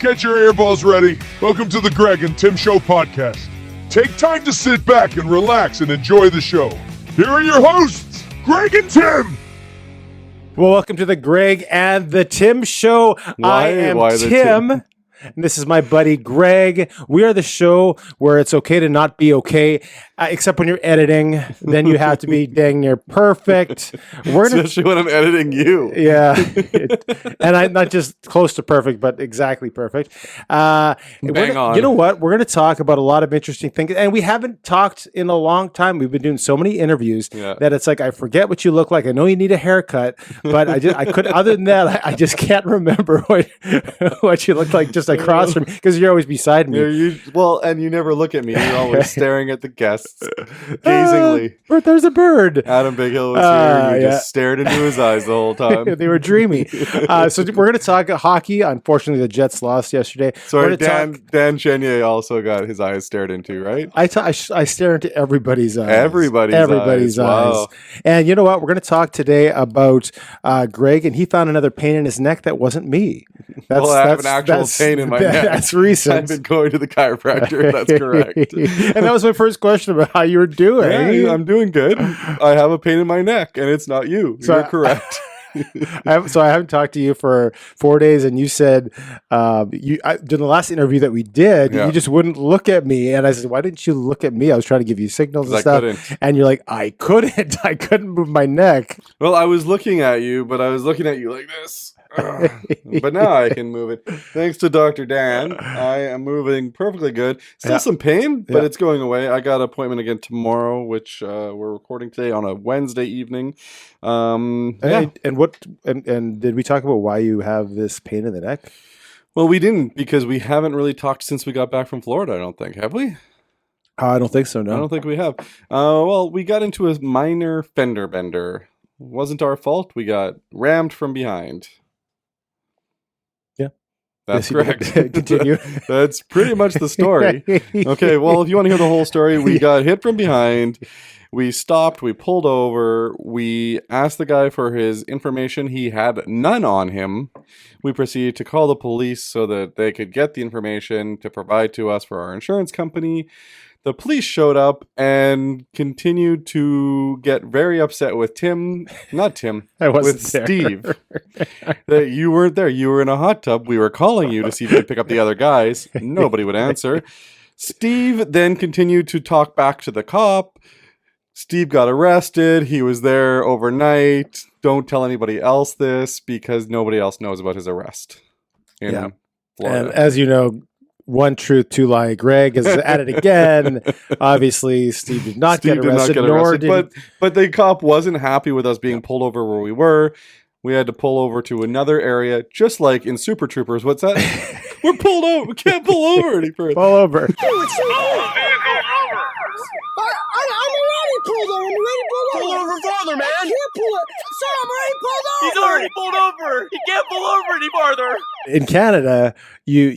Get your earballs ready. Welcome to the Greg and Tim Show podcast. Take time to sit back and relax and enjoy the show. Here are your hosts, Greg and Tim. Well, welcome to the Greg and the Tim Show. I am Tim. And this is my buddy Greg. We are the show where it's okay to not be okay, except when you're editing. Then you have to be dang near perfect. Especially when I'm editing you. Yeah. And I'm not just close to perfect, but exactly perfect. Bang on. You know what? We're going to talk about a lot of interesting things. And we haven't talked in a long time. We've been doing so many interviews that it's like, I forget what you look like. I know you need a haircut, but I could, other than that, I just can't remember what you look like just across from me, because you're always beside me. And you never look at me. You're always staring at the guests, gazingly. There's a bird. Adam Bighill was here. You just stared into his eyes the whole time. They were dreamy. So we're going to talk hockey. Unfortunately, the Jets lost yesterday. Sorry, Dan Chenier also got his eyes stared into, right? I stare into everybody's eyes. Everybody's eyes. Wow. And you know what? We're going to talk today about Greg, and he found another pain in his neck that wasn't me. I have an actual pain in my neck. That's recent. I've been going to the chiropractor. That's correct. And that was my first question about how you were doing. Yeah, I'm doing good. I have a pain in my neck, and it's not you. You're correct. So I haven't talked to you for 4 days, and you said during the last interview that we did, you just wouldn't look at me, and I said, "Why didn't you look at me?" I was trying to give you signals and stuff, and you're like, "I couldn't move my neck." Well, I was looking at you, but I was looking at you like this. But now I can move it. Thanks to Dr. Dan, I am moving perfectly good. Still some pain, but it's going away. I got an appointment again tomorrow, which we're recording today on a Wednesday evening. And did we talk about why you have this pain in the neck? Well, we didn't, because we haven't really talked since we got back from Florida, I don't think. Have we? I don't think so, no. I don't think we have. Well, we got into a minor fender bender. It wasn't our fault. We got rammed from behind. That's correct. Continue. That's pretty much the story. Okay, well, if you want to hear the whole story, we got hit from behind. We stopped. We pulled over. We asked the guy for his information. He had none on him. We proceeded to call the police so that they could get the information to provide to us for our insurance company. The police showed up and continued to get very upset with Steve. That you weren't there. You were in a hot tub. We were calling you to see if you could pick up the other guys. Nobody would answer. Steve then continued to talk back to the cop. Steve got arrested. He was there overnight. Don't tell anybody else this, because nobody else knows about his arrest in Florida. And as you know, one truth, two lie. Greg is at it again. Obviously, Steve did not get arrested. But the cop wasn't happy with us being pulled over where we were. We had to pull over to another area, just like in Super Troopers. What's that? We're pulled over. We can't pull over any further. Pull over. I'm already pulled over. I'm ready to pull over. Pull over farther, man. I can't pull it. Sir, I'm already pulled over. He's already pulled over. He can't pull over any farther. In Canada, you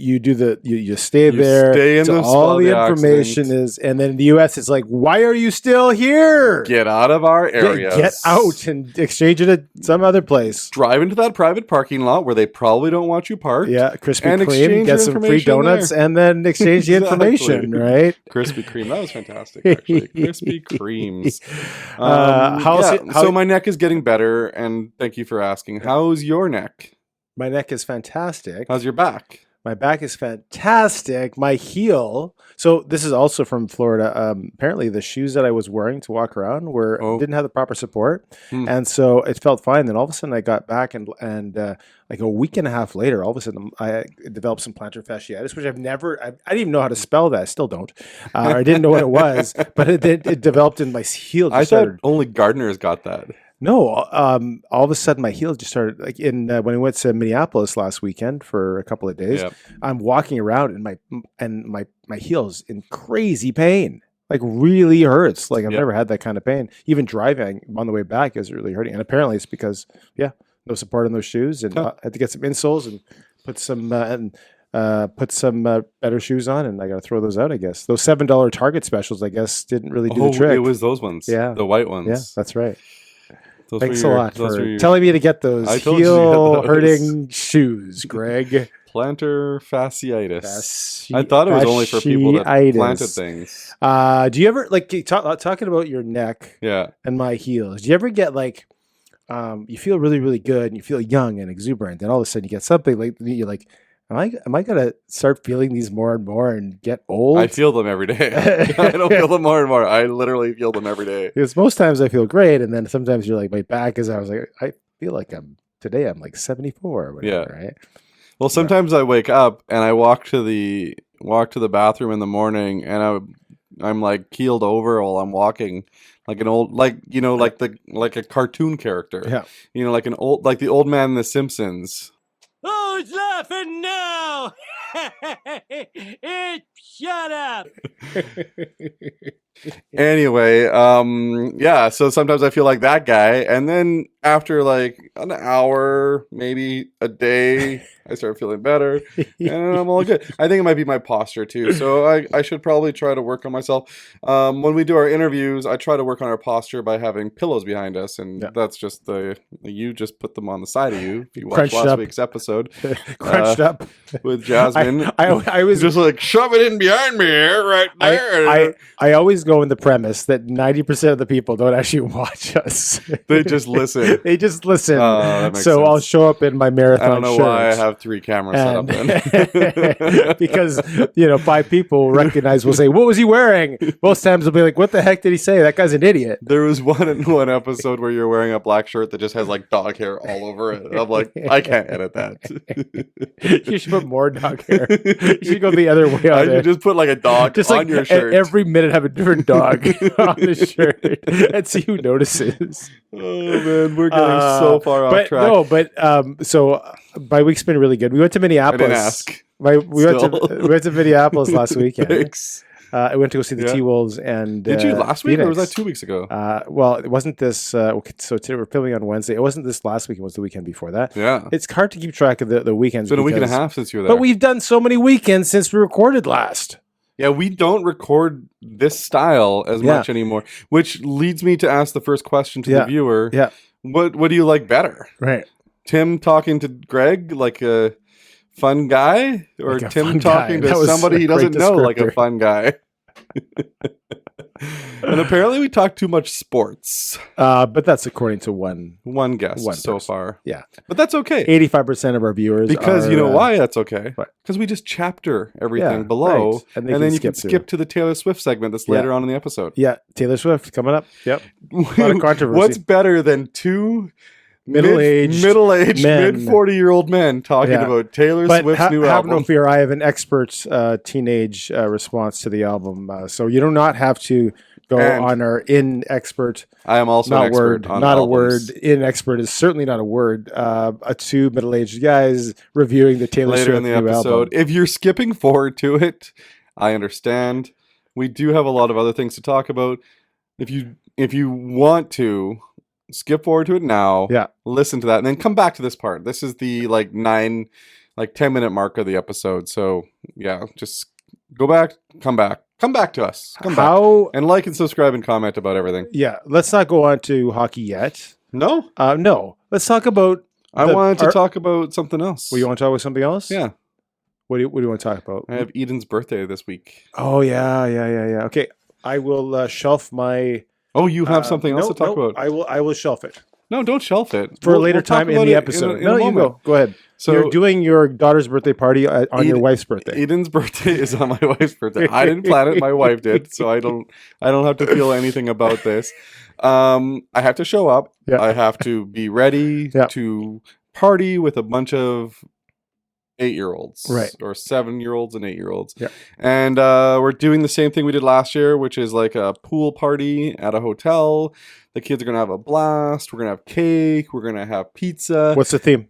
stay there. Stay in all the information accident. is, and then in the U.S. it's like, why are you still here? Get out of our area. Get out and exchange it at some other place. Drive into that private parking lot where they probably don't want you parked. Yeah, Krispy and Kreme, get some free donuts, and then exchange the information, right? Krispy Kreme, that was fantastic, actually. Krispy Kremes. So my neck is getting better, and thank you for asking. How's your neck? My neck is fantastic. How's your back? My back is fantastic. My heel. So this is also from Florida. Apparently, the shoes that I was wearing to walk around didn't have the proper support, and so it felt fine. Then all of a sudden, I got back and like a week and a half later, all of a sudden, I developed some plantar fasciitis, which I didn't even know how to spell that. I still don't. I didn't know what it was, but it developed in my heel. I thought only gardeners got that. No, all of a sudden my heel just started like when we went to Minneapolis last weekend for a couple of days. Yep. I'm walking around and my heel's in crazy pain. Like really hurts. Like I've never had that kind of pain. Even driving on the way back is really hurting. And apparently it's because no support on those shoes, and I had to get some insoles and put some better shoes on, and I got to throw those out, I guess. Those $7 Target specials, I guess, didn't really do the trick. It was those ones. Yeah. The white ones. Yeah, that's right. Those Thanks a lot for telling me to get those heel-hurting shoes, Greg. Plantar fasciitis. I thought it was only for people that planted things. Do you ever like talking about your neck? Yeah. And my heels. Do you ever get like, you feel really, really good and you feel young and exuberant, and all of a sudden you get something like you're like, am I gonna start feeling these more and more and get old? I feel them every day. I don't feel them more and more. I literally feel them every day. Because most times I feel great, and then sometimes you're like, my back is. I was like, I feel like I'm like 74 or whatever, right? Well, sometimes I wake up and I walk to the bathroom in the morning, and I'm like keeled over while I'm walking, like an old, like a cartoon character. Yeah. Like the old man in The Simpsons. Who's laughing now? Shut up. Anyway, so sometimes I feel like that guy, and then after like an hour, maybe a day, I start feeling better, and I'm all good. I think it might be my posture too, so I should probably try to work on myself. When we do our interviews, I try to work on our posture by having pillows behind us, and that's just you just put them on the side of you. If you watched last week's episode, crunched up with Jasmine, I was just like shove it in behind me right there. I always go in the premise that 90% of the people don't actually watch us. They just listen. They just listen. So sense. I'll show up in my marathon I don't know shirt. why I have 3 cameras set up then. Because, 5 people will say, what was he wearing? Most times they'll be like, what the heck did he say? That guy's an idiot. There was one episode where you're wearing a black shirt that just has like dog hair all over it. I'm like, I can't edit that. You should put more dog hair. You should go the other way on it. Just put like a dog just on your shirt. Every minute have a different dog on the shirt and see who notices. Oh man, we're getting so far off track. No, but so my week's been really good. We went to Minneapolis. I didn't ask. We went to Minneapolis last weekend. Thanks. I went to go see the T-Wolves and did you last week Phoenix. or was that 2 weeks ago? Well, it wasn't this. So today we're filming on Wednesday. It wasn't this last week. It was the weekend before that. Yeah, it's hard to keep track of the weekends. It's been a week and a half since you were there. But we've done so many weekends since we recorded last. Yeah, we don't record this style as much anymore, which leads me to ask the first question to the viewer. Yeah. What do you like better? Right. Tim talking to Greg like a fun guy, or like Tim talking to somebody he doesn't know like a fun guy? And apparently we talk too much sports. But that's according to one guest so far. Yeah. But that's okay. 85% of our viewers because you know why that's okay? Because we just chapter everything below. Right. And then you can skip to the Taylor Swift segment that's later on in the episode. Yeah. Taylor Swift coming up. Yep. A lot of controversy. What's better than 2 middle-aged mid-40-year-old men talking about Taylor Swift's new album? Have no fear. I have an expert teenage response to the album. So you do not have to go on our in-expert. I am also an expert on not albums. A word. In-expert is certainly not a word. 2 middle-aged guys reviewing the Taylor Swift new album. If you're skipping forward to it, I understand. We do have a lot of other things to talk about. If you want to skip forward to it now, listen to that, and then come back to this part. This is the 10-minute mark of the episode. So just go back, come back to us. Come back and like and subscribe and comment about everything. Yeah, let's not go on to hockey yet. No? No. Let's talk about... I wanted to talk about something else. Well, you want to talk about something else? Yeah. What do you want to talk about? I have Eden's birthday this week. Oh, yeah. Okay, I will shelf my... Oh, you have something else to talk about? I will shelf it. No, don't shelf it. For a later time in the episode. No, you go. Go ahead. So you're doing your daughter's birthday party on your wife's birthday. Eden's birthday is on my wife's birthday. I didn't plan it. My wife did. So I don't have to feel anything about this. I have to show up. Yeah. I have to be ready to party with a bunch of 8-year-olds, right? Or 7-year-olds and 8-year-olds. Yeah. And we're doing the same thing we did last year, which is like a pool party at a hotel. The kids are going to have a blast. We're going to have cake. We're going to have pizza. What's the theme?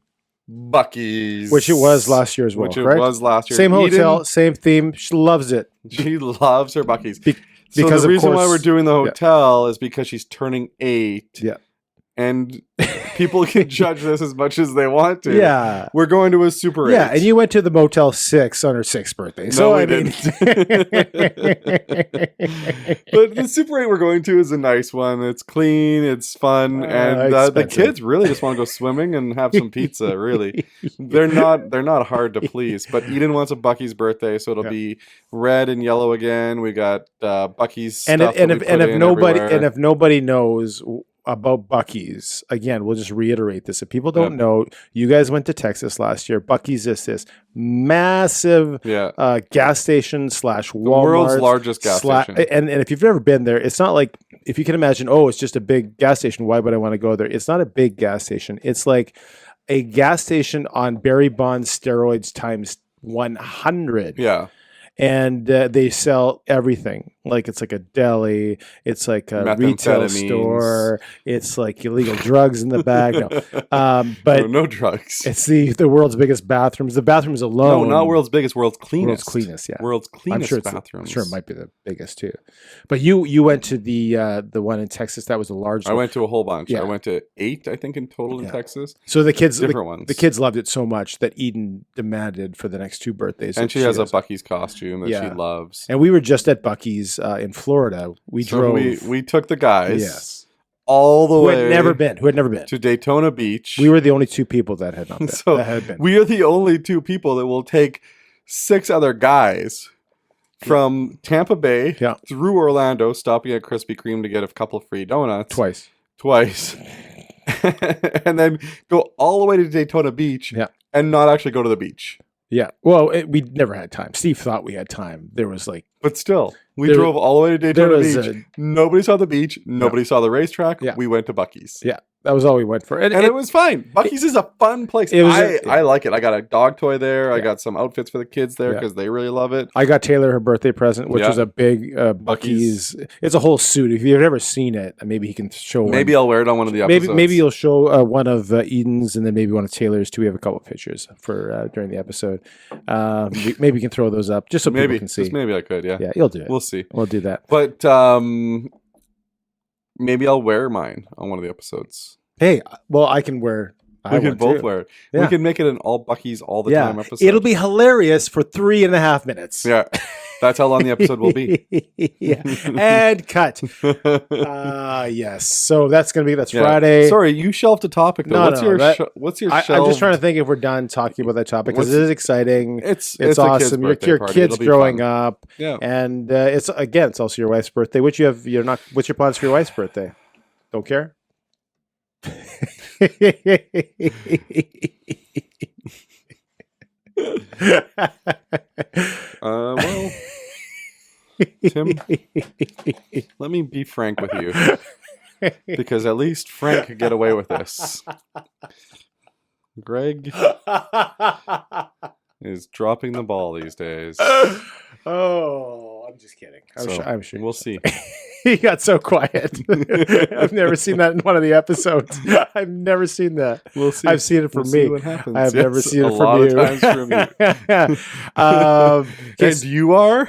Buc-ee's. Which it was last year as well, Same hotel, same theme. She loves it. She loves her Buc-ee's. Because so the reason why we're doing the hotel is because she's turning 8. Yeah. and people can judge this as much as they want to. Yeah. We're going to a Super 8. Yeah, and you went to the Motel 6 on her 6th birthday. So No, we I mean, But the Super 8 we're going to is a nice one. It's clean, it's fun, and the expensive. kids really just want to go swimming and have some pizza, really. They're not hard to please. But Eden wants a Bucky's birthday, so it'll be red and yellow again. We got Bucky's stuff if nobody knows about Bucky's, again, we'll just reiterate this. If people don't know, you guys went to Texas last year. Bucky's is this massive gas station / Walmart. The world's largest gas station. And if you've never been there, it's not like, if you can imagine, it's just a big gas station. Why would I want to go there? It's not a big gas station. It's like a gas station on Barry Bonds steroids times 100. Yeah. And they sell everything. Like it's like a deli, it's like a retail store, it's like illegal drugs in the back. But no drugs. It's the world's biggest bathrooms. The bathrooms alone. No, not world's biggest, world's cleanest. Yeah. World's cleanest bathrooms. I'm sure it might be the biggest too. But you went to the one in Texas. That was the largest. I went to a whole bunch. Yeah. I went to 8, I think, in total in Texas. So the kids, ones. The kids loved it so much that Eden demanded for the next 2 birthdays. And she has a Bucky's costume that she loves. And we were just at Bucky's in Florida. We took the guys. Yes. All the way. Who had never been to Daytona Beach. We were the only 2 people that had not been. So we are the only 2 people that will take 6 other guys from Tampa Bay through Orlando, stopping at Krispy Kreme to get a couple of free donuts. Twice. And then go all the way to Daytona Beach and not actually go to the beach. Yeah. Well, we never had time. Steve thought we had time. There was like... But still, we drove all the way to Daytona Beach. Nobody saw the beach. Nobody saw the racetrack. Yeah. We went to Bucky's. Yeah. That was all we went for. And it was fine. Bucky's is a fun place. I like it. I got a dog toy there. I got some outfits for the kids there because they really love it. I got Taylor her birthday present, which was a big Bucky's. It's a whole suit. If you've never seen it, maybe he can show Maybe I'll wear it on one of the episodes. Maybe you'll show one of Eden's and then maybe one of Taylor's too. We have a couple of pictures for during the episode. Maybe we can throw those up just so people can see. Just maybe I could, yeah. Yeah, you'll do it. We'll see. We'll do that. But maybe I'll wear mine on one of the episodes. Hey, well, I can wear. We can both wear it. Yeah. We can make it an all Bucky's all the time episode. It'll be hilarious for 3.5 minutes. Yeah, that's how long the episode will be. And cut. Yes. So that's Friday. Sorry, you shelved a topic though. What's your shelf? I'm just trying to think if we're done talking about that topic because it is exciting. It's awesome. Your kids growing up. Yeah. And it's also your wife's birthday. What's your plans for your wife's birthday? Don't care. Well, Tim, let me be frank with you, because at least Frank could get away with this. Greg is dropping the ball these days. Oh, I'm just kidding. I'm sure. We'll see. He got so quiet. I've never seen that in one of the episodes. I've never seen that. We'll see. I've seen it from me. See what happens. I've never seen it from lot you. Of times from you. And you are?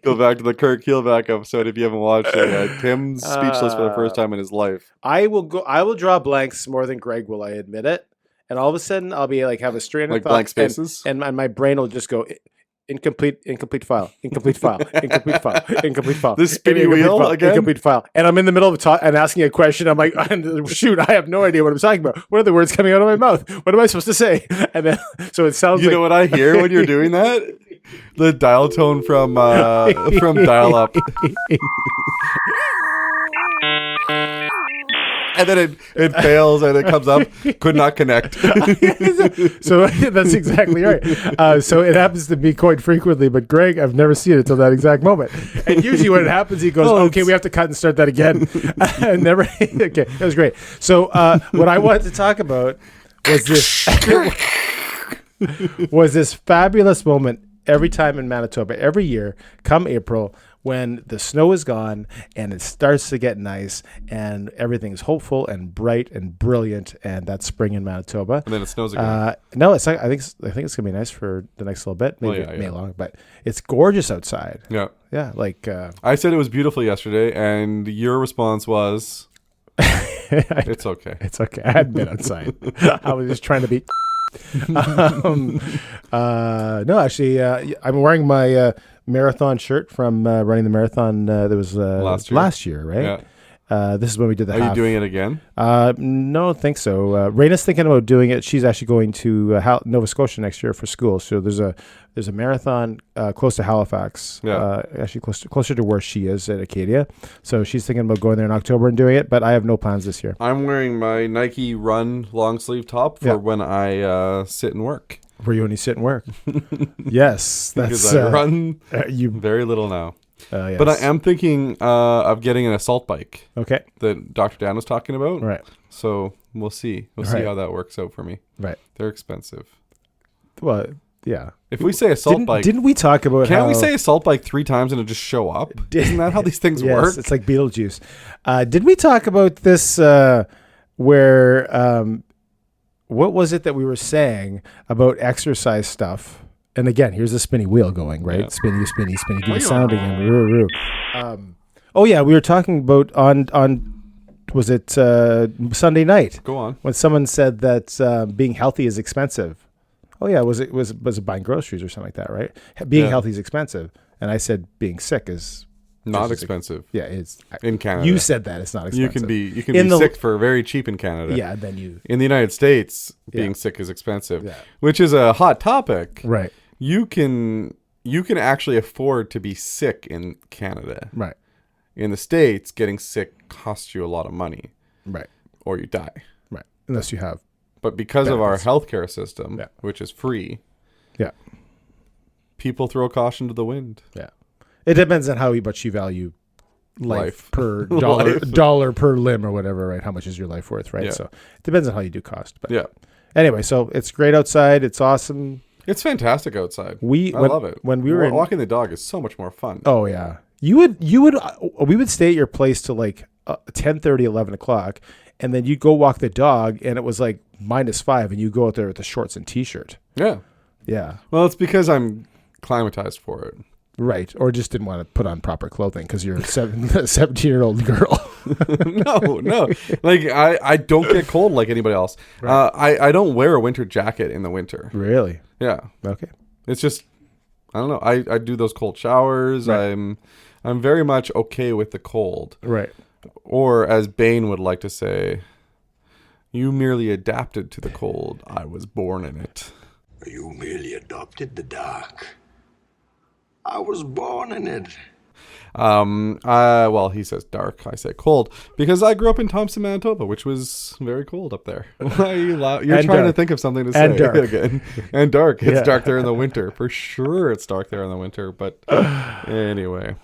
Go back to the Kirk Keelback episode if you haven't watched it yet. Tim's speechless for the first time in his life. I will draw blanks more than Greg will, I admit it. And all of a sudden I'll be like have a strand of thoughts, blank spaces, and my brain will just go incomplete file, incomplete file, incomplete file, incomplete file. This spinny wheel file, again? Incomplete file. And I'm in the middle of and asking a question. I'm like, shoot, I have no idea what I'm talking about. What are the words coming out of my mouth? What am I supposed to say? And then, so it sounds You know what I hear when you're doing that? The dial tone from Dial Up. And then it fails and it comes up, could not connect. So that's exactly right. So it happens to me quite frequently, but Greg, I've never seen it until that exact moment. And usually when it happens, he goes, okay, we have to cut and start that again. Never. Okay, that was great. So what I wanted to talk about was this fabulous moment every time in Manitoba, every year, come April, when the snow is gone and it starts to get nice and everything's hopeful and bright and brilliant, and that's spring in Manitoba. And then it snows again. No, it's like, I think it's gonna be nice for the next little bit, maybe May long, but it's gorgeous outside. Yeah, yeah. Like I said, it was beautiful yesterday, and your response was, It's okay. It's okay. I hadn't been outside. I was just trying to be. No, actually, I'm wearing my marathon shirt from running the marathon. That was last year, right? Yeah. This is when we did the Are half. you doing it again? No, I don't think so. Raina's thinking about doing it. She's actually going to Nova Scotia next year for school. So there's a marathon close to Halifax. Actually closer to where she is at Acadia. So she's thinking about going there in October and doing it. But I have no plans this year. I'm wearing my Nike Run long sleeve top for when I sit and work. Where you only sit and work. Yes, that's because I run very little now. Yes. But I am thinking of getting an assault bike. Okay. That Dr. Dan was talking about. Right. So we'll see. We'll see how that works out for me. Right. They're expensive. Well, yeah. If we say assault bike, didn't we talk about? Can't we say assault bike 3 times and it just show up? Isn't that how these things work? It's like Beetlejuice. Did we talk about this? Where what was it that we were saying about exercise stuff? And again, here's the spinny wheel going, right? Yeah. Spinny, spinny, spinny. Do the sound again. Roo, roo. Oh yeah, we were talking about on was it Sunday night? Go on. When someone said that being healthy is expensive. Oh yeah, was it buying groceries or something like that, right? Being healthy is expensive, and I said being sick is not expensive. Yeah, it's in Canada. You said that it's not expensive. You can be sick for very cheap in Canada. Yeah, then you in the United States being sick is expensive, yeah. Which is a hot topic. Right. You can actually afford to be sick in Canada. Right. In the States, getting sick costs you a lot of money. Right. Or you die. Right. Unless you have. But because benefits. of our healthcare system, which is free, people throw caution to the wind. Yeah. It depends on how much you value life per Life. dollar per limb or whatever, right? How much is your life worth, right? Yeah. So it depends on how you do cost. But yeah. Anyway, so it's great outside. It's awesome. It's fantastic outside. I love it. When we were walking the dog is so much more fun. Oh yeah. We would stay at your place till like 10:30, 11 o'clock, and then you'd go walk the dog, and it was like -5, and you go out there with the shorts and t-shirt. Yeah. Yeah. Well, it's because I'm climatized for it. Right. Or just didn't want to put on proper clothing because you're a 17-year-old girl. No. Like, I don't get cold like anybody else. Right. I don't wear a winter jacket in the winter. Really? Yeah. Okay. It's just, I don't know. I do those cold showers. Right. I'm very much okay with the cold. Right. Or as Bane would like to say, you merely adapted to the cold. I was born in it. You merely adopted the dark. I was born in it. Well, he says dark. I say cold because I grew up in Thompson, Manitoba, which was very cold up there. Why are you You're trying to think of something to say again. And dark. It's dark there in the winter. For sure it's dark there in the winter. But anyway,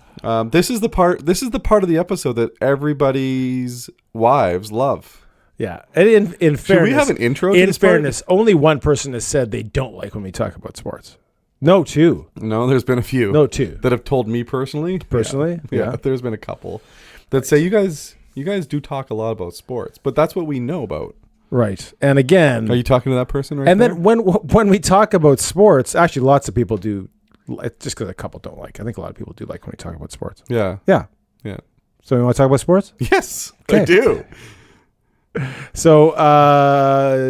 this is the part of the episode that everybody's wives love. Yeah. And in fairness, should we have an intro to this fairness, only one person has said they don't like when we talk about sports. No, 2. No, there's been a few. No, 2 that have told me personally. Yeah. There's been a couple that say you guys do talk a lot about sports, but that's what we know about. Right. And again, are you talking to that person right and there? then when we talk about sports, actually lots of people do, just because a couple don't like. I think a lot of people do like when we talk about sports. Yeah. Yeah. Yeah. So you want to talk about sports? Yes, okay. I do. So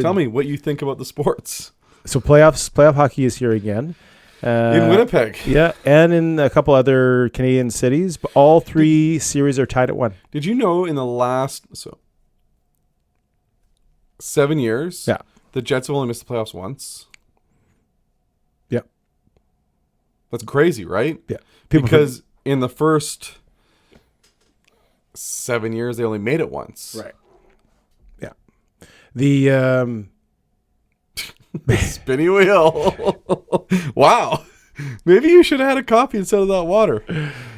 tell me what you think about the sports. So playoff hockey is here again. In Winnipeg. Yeah, and in a couple other Canadian cities. But all 3 series are tied at 1. Did you know in the last 7 years, the Jets have only missed the playoffs once? Yeah. That's crazy, right? Yeah. Because in the first 7 years, they only made it once. Right. Yeah. The spinny wheel. Wow. Maybe you should have had a coffee instead of that water.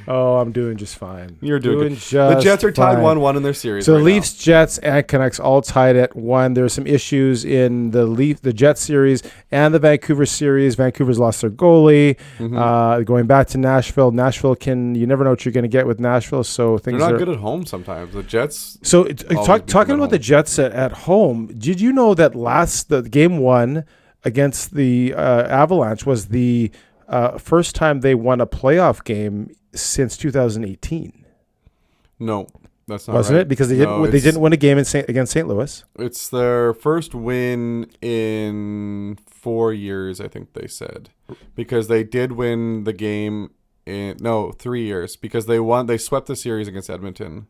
Oh, I'm doing just fine. You're doing good. Just the Jets are tied fine. 1-1 in their series. So right Leafs, now. Jets, and Canucks all tied at 1. There's some issues in the Jets series and the Vancouver series. Vancouver's lost their goalie. Mm-hmm. Going back to Nashville. You never know what you're going to get with Nashville. So things they're not good at home sometimes. The Jets. So talking about the Jets at home, did you know that the game 1 against the Avalanche was the first time they won a playoff game since 2018? No. That's not wasn't right. it? Because they didn't win a game against St. Louis. It's their first win in 4 years, I think they said, because they did win the game in 3 years because they swept the series against Edmonton.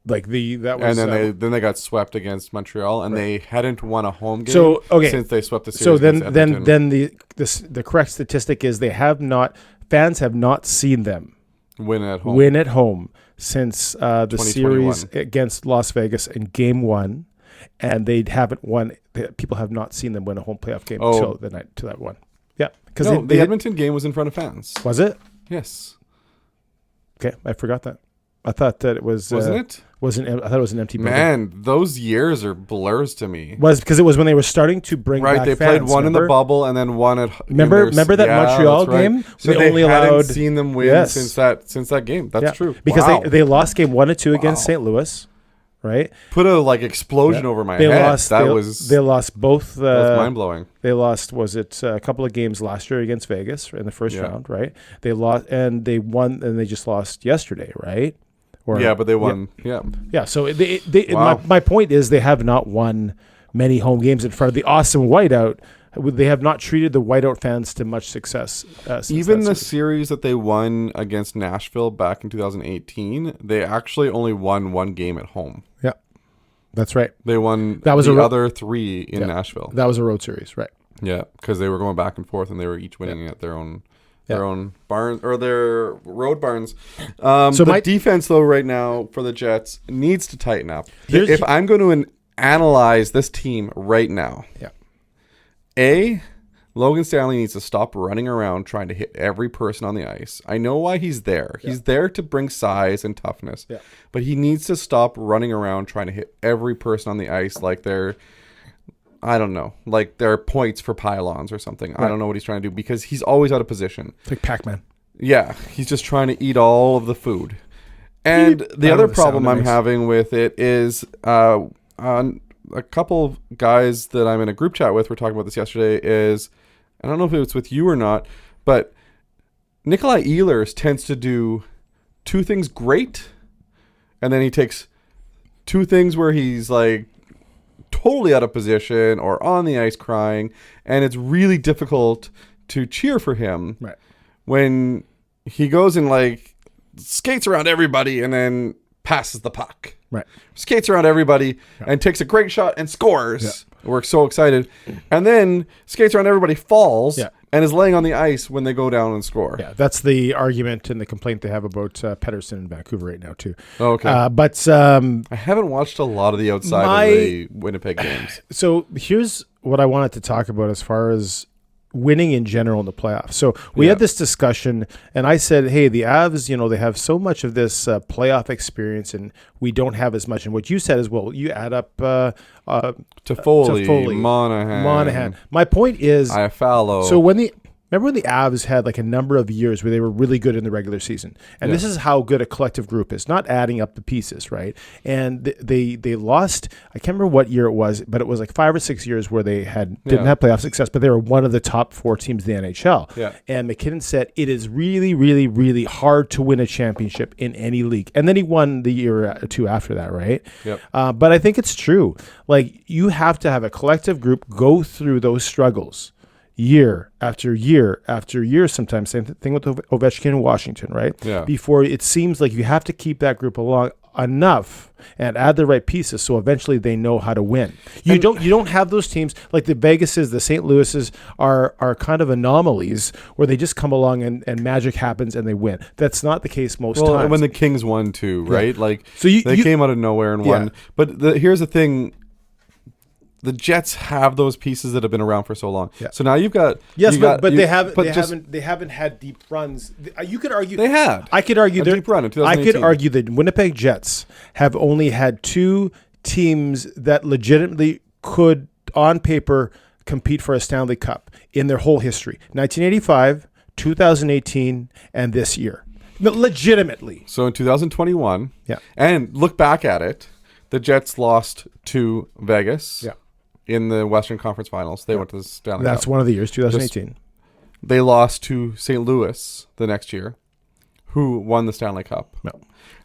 Like that was, and then they got swept against Montreal, and they hadn't won a home game since they swept the series. So against Edmonton. then the correct statistic is fans have not seen them win at home since the series against Las Vegas in Game 1, and they haven't won. People have not seen them win a home playoff game until that one. Yeah, because the Edmonton game was in front of fans. Was it? Yes. Okay, I forgot that. I thought that it was. Wasn't it? I thought it was an empty building. Man, those years are blurs to me. Was because it was when they were starting to bring back they fans, played one in the bubble and then one at. Remember that Montreal game? So they only hadn't seen them win since that game. That's true. Because they lost game 1 and 2 against St. Louis, right? Put a explosion over my head. They lost both. That's mind blowing. They lost. Was it a couple of games last year against Vegas in the first round? Right. They lost and they won and they just lost yesterday, right? But they won. Yeah. So my point is they have not won many home games in front of the awesome whiteout. They have not treated the whiteout fans to much success. Even the series that they won against Nashville back in 2018, they actually only won one game at home. Yeah, that's right. They won the other 3 in Nashville. That was a road series, right? Yeah, because they were going back and forth and they were each winning at their own barn or their road barns. So the defense though right now for the Jets needs to tighten up. If I'm going to analyze this team right now, Logan Stanley needs to stop running around trying to hit every person on the ice. I know why he's there. He's there to bring size and toughness. Yeah. But he needs to stop running around trying to hit every person on the ice like they're I don't know, like there are points for pylons or something. Right. I don't know what he's trying to do because he's always out of position. It's like Pac-Man. Yeah, he's just trying to eat all of the food. And the other problem I'm having with it is a couple of guys that I'm in a group chat with, we're talking about this yesterday, is, I don't know if it was with you or not, but Nikolai Ehlers tends to do 2 things great, and then he takes 2 things where he's like, totally out of position or on the ice crying, and it's really difficult to cheer for him when he goes and skates around everybody and then passes the puck. Right. Skates around everybody and takes a great shot and scores. Yeah. We're so excited. And then skates around everybody, falls, and is laying on the ice when they go down and score. Yeah, that's the argument and the complaint they have about Pettersson in Vancouver right now, too. Okay. But I haven't watched a lot of the outside of the Winnipeg games. So here's what I wanted to talk about as far as winning in general in the playoffs. So we had this discussion, and I said, hey, the Avs, they have so much of this playoff experience, and we don't have as much. And what you said is, well, you add up Toffoli, Monahan. My point is, Iafallo. So remember when the Avs had a number of years where they were really good in the regular season, and this is how good a collective group is, not adding up the pieces, right? And they lost. I can't remember what year it was, but it was 5 or 6 years where they didn't have playoff success, but they were one of the top 4 teams in the NHL. Yeah. And McKinnon said it is really, really, really hard to win a championship in any league, and then he won the year or 2 after that, right? Yep. But I think it's true. You have to have a collective group go through those struggles. Year after year after year, sometimes. Same thing with Ovechkin in Washington, right? Yeah. Before it seems like you have to keep that group along enough and add the right pieces so eventually they know how to win. You don't have those teams like the Vegases, the St. Louises are kind of anomalies where they just come along and magic happens and they win. That's not the case most times. When the Kings won too, right? They came out of nowhere and won. But here's the thing. The Jets have those pieces that have been around for so long. Yeah. So now you've got they haven't had deep runs. You could argue they had. I could argue a deep run in 2018. I could argue the Winnipeg Jets have only had 2 teams that legitimately could, on paper, compete for a Stanley Cup in their whole history: 1985, 2018, and this year. Legitimately. So in 2021, and look back at it, the Jets lost to Vegas. Yeah. In the Western Conference Finals. They went to the Stanley Cup. That's one of the years, 2018. They lost to St. Louis the next year, who won the Stanley Cup. No.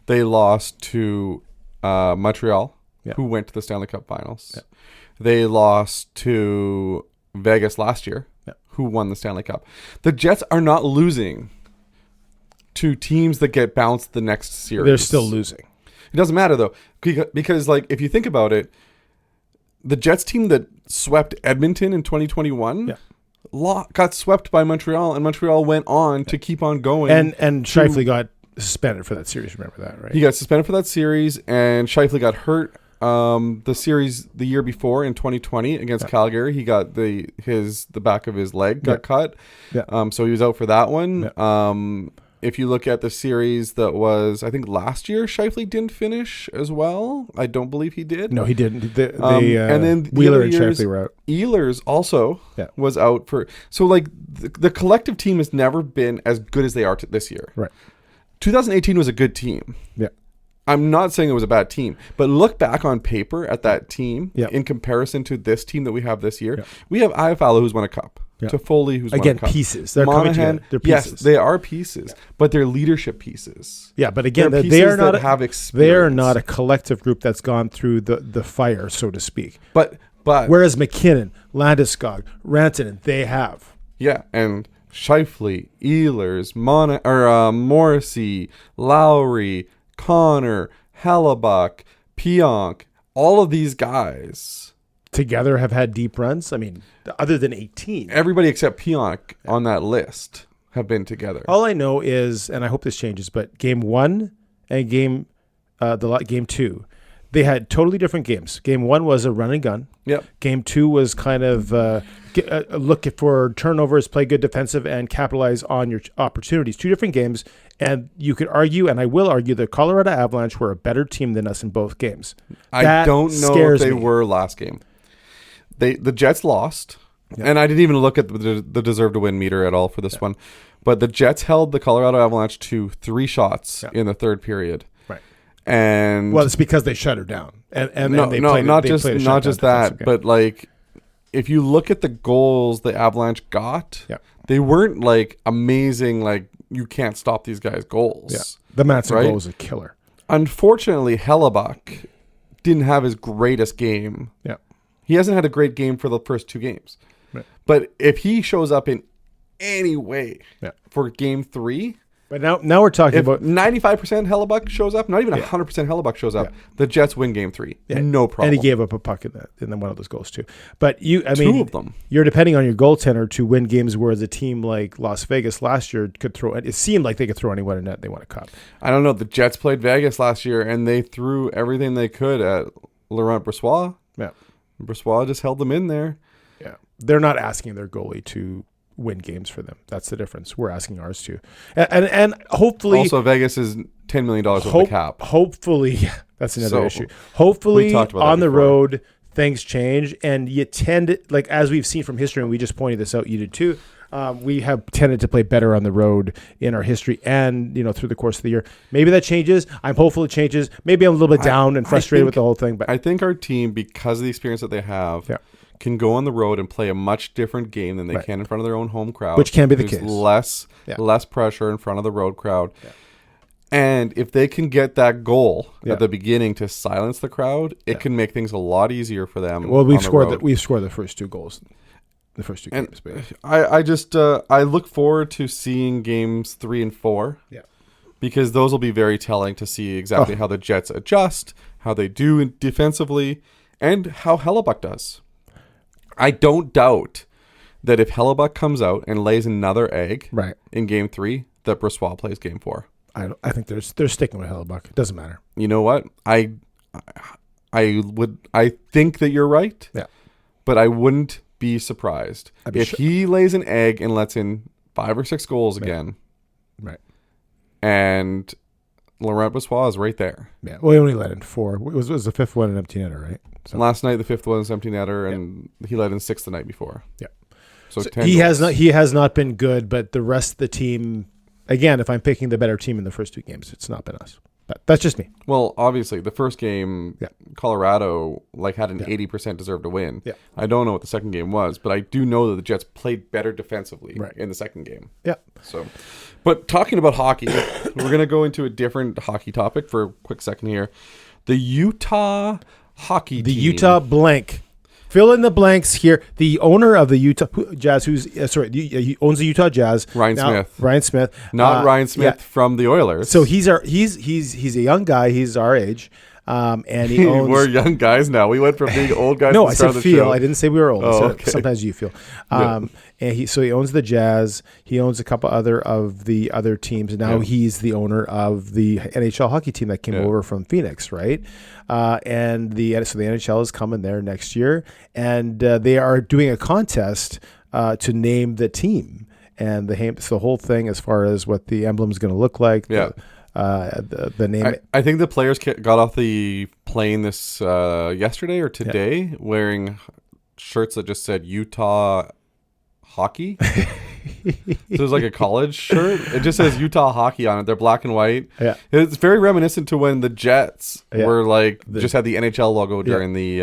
They lost to Montreal, Yeah. who went to the Stanley Cup Finals. Yeah. They lost to Vegas last year, who won the Stanley Cup. The Jets are not losing to teams that get bounced the next series. They're still losing. It doesn't matter, though, because like, if you think about it, the Jets team that swept Edmonton in 2021 got swept by Montreal, and Montreal went on to keep on going. And Scheifele got suspended for that series. Remember that, right? He got suspended for that series, and Scheifele got hurt the series the year before in 2020 against Calgary. He got the back of his leg got cut. Yeah. So he was out for that one. Yeah. If you look at the series that was, I think last year, Scheifele didn't finish as well. I don't believe he did. No, he didn't. And then Wheeler and Scheifele were out. Ehlers also was out for. So like the collective team has never been as good as they are this year. Right. 2018 was a good team. Yeah. I'm not saying it was a bad team, but look back on paper at that team Yeah. in comparison to this team that we have this year. Yeah. We have Iafallo, who's won a cup. Yeah. Toffoli, who's won a cup. Pieces. They're coming together. They're pieces. Yes, they are pieces, but they're leadership pieces. Yeah, but again, They're they are not that have experience. They are not a collective group that's gone through the fire, so to speak. But whereas McKinnon, Landeskog, Rantanen, they have. Yeah, and Scheifele, Ehlers, Morrissey, Lowry, Connor, Hellebuck, Pionk, all of these guys together have had deep runs. I mean, other than 18. Everybody except Pionk on that list have been together. All I know is, and I hope this changes, but game 1 and game 2, they had totally different games. Game 1 was a run and gun. Yep. Game 2 was kind of look for turnovers, play good defensive, and capitalize on your opportunities. 2 different games, and you could argue, and I will argue, the Colorado Avalanche were a better team than us in both games. I don't know if they were last game. The Jets lost, and I didn't even look at the deserve to win meter at all for this one. But the Jets held the Colorado Avalanche to 3 shots in the third period. Right. And well, it's because they shut her down. And not just that, but like if you look at the goals the Avalanche got, they weren't like amazing. Like you can't stop these guys' goals. Yeah. The Matson goal is a killer. Unfortunately, Hellebuck didn't have his greatest game. Yeah. He hasn't had a great game for the first 2 games. Right. But if he shows up in any way for game 3, but now we're talking about 95% Hellebuck shows up, not even 100% Hellebuck shows up, the Jets win game 3. No problem. And he gave up a puck in one of those goals too. But 2 of them. You're depending on your goaltender to win games, whereas a team like Las Vegas last year could throw. It seemed like they could throw anyone in net. They won a cup. I don't know. The Jets played Vegas last year, and they threw everything they could at Laurent Brossoit. Yeah. Brossoit just held them in there. Yeah. They're not asking their goalie to win games for them. That's the difference. We're asking ours to. And hopefully... Also, Vegas is $10 million over the cap. Hopefully, that's another issue. Hopefully, on the road, things change, and you tend to, like, as we've seen from history, and we just pointed this out, you did too, we have tended to play better on the road in our history and, through the course of the year. Maybe that changes. I'm hopeful it changes. Maybe I'm a little bit down and frustrated with the whole thing. But I think our team, because of the experience that they have, can go on the road and play a much different game than they can in front of their own home crowd. Which can be the There's case. Less pressure in front of the road crowd. Yeah. And if they can get that goal at the beginning to silence the crowd, it can make things a lot easier for them. Well, we've scored the first 2 goals. The first 2 games. I just I look forward to seeing games 3 and 4. Yeah. Because those will be very telling to see exactly how the Jets adjust, how they do defensively, and how Hellebuck does. I don't doubt that if Hellebuck comes out and lays another egg in game 3, that Brossoit plays game 4. I think they're sticking with Hellebuck. It doesn't matter. You know what? I think that you're right. Yeah. But I wouldn't be surprised if he lays an egg and lets in 5 or 6 goals again. Right. And Laurent Brossoit is right there. Yeah. Well, he only let in 4. It was the 5th one an empty netter, right? So last night the 5th one was empty netter, and he let in 6 the night before. Yeah. So he has not been good, but the rest of the team, again, if I'm picking the better team in the first 2 games, it's not been us. That's just me. Well, obviously, the first game, Yeah. Colorado had an 80% deserve to win. Yeah. I don't know what the second game was, but I do know that the Jets played better defensively Right. in the second game. Yeah. So, but talking about hockey, we're going to go into a different hockey topic for a quick second here. The Utah hockey The team. Utah blank. Fill in the blanks here. The owner of the Utah Jazz, he owns the Utah Jazz. Ryan Smith. Ryan Smith. Not Ryan Smith yeah. from the Oilers. So he's a young guy. He's our age. And he owns. We're young guys now. We went from being old guys No, to I the start said of the feel. show. I didn't say we were old. I said okay. Sometimes you feel. And he owns the Jazz. He owns a couple of the other teams. And now he's the owner of the NHL hockey team that came over from Phoenix, right? And so the NHL is coming there next year, and they are doing a contest to name the team, and the whole thing as far as what the emblem is going to look like. Yeah. The name. I think the players got off the plane this yesterday or today wearing shirts that just said Utah hockey. So it was like a college shirt. It just says Utah hockey on it. They're black and white. Yeah. It's very reminiscent to when the Jets were just had the NHL logo during the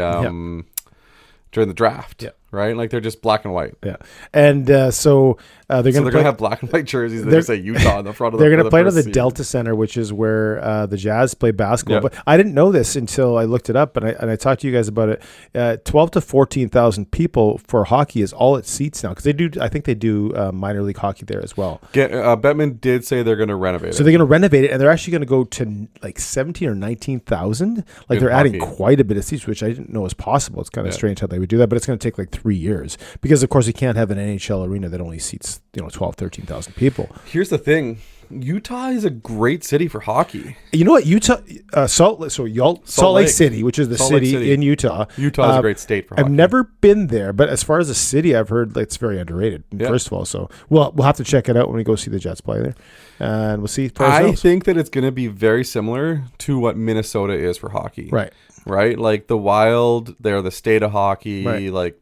during the draft. Yeah. Right? Like they're just black and white. Yeah. And so they're going to have black and white jerseys that say Utah on the front of They're going to play to the seat. Delta Center, which is where the Jazz play basketball. Yeah. But I didn't know this until I looked it up, and I talked to you guys about it. 12 to 14,000 people for hockey is all it seats now, because I think they do minor league hockey there as well. Bettman did say they're going to renovate it. So they're going to renovate it, and they're actually going to go to like 17 or 19,000. Like they're adding quite a bit of seats, which I didn't know was possible. It's kind of strange how they would do that, but it's going to take like 3 years because, of course, you can't have an NHL arena that only seats 12, 13,000 people. Here's the thing. Utah is a great city for hockey. You know what? Utah, Salt Lake City, which is the city in Utah. Utah is a great state for hockey. I've never been there, but as far as a city, I've heard it's very underrated, first of all. So we'll have to check it out when we go see the Jets play there. And we'll see for ourselves. I think that it's going to be very similar to what Minnesota is for hockey. Right. Right? Like the Wild, they're the state of hockey. Right. Like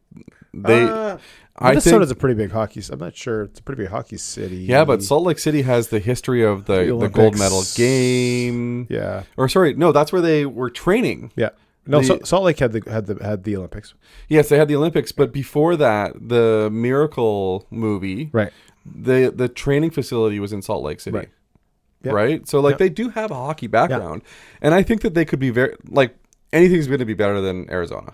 they... Minnesota's a pretty big hockey. I'm not sure. It's a pretty big hockey city. Yeah, but Salt Lake City has the history of the gold medal game. Yeah. Or sorry, no, that's where they were training. Yeah. No, Salt Lake had the Olympics. Yes, they had the Olympics, but before that, the Miracle movie, right? The training facility was in Salt Lake City. Right. Yep. Right? So they do have a hockey background. And I think that they could be anything's going to be better than Arizona.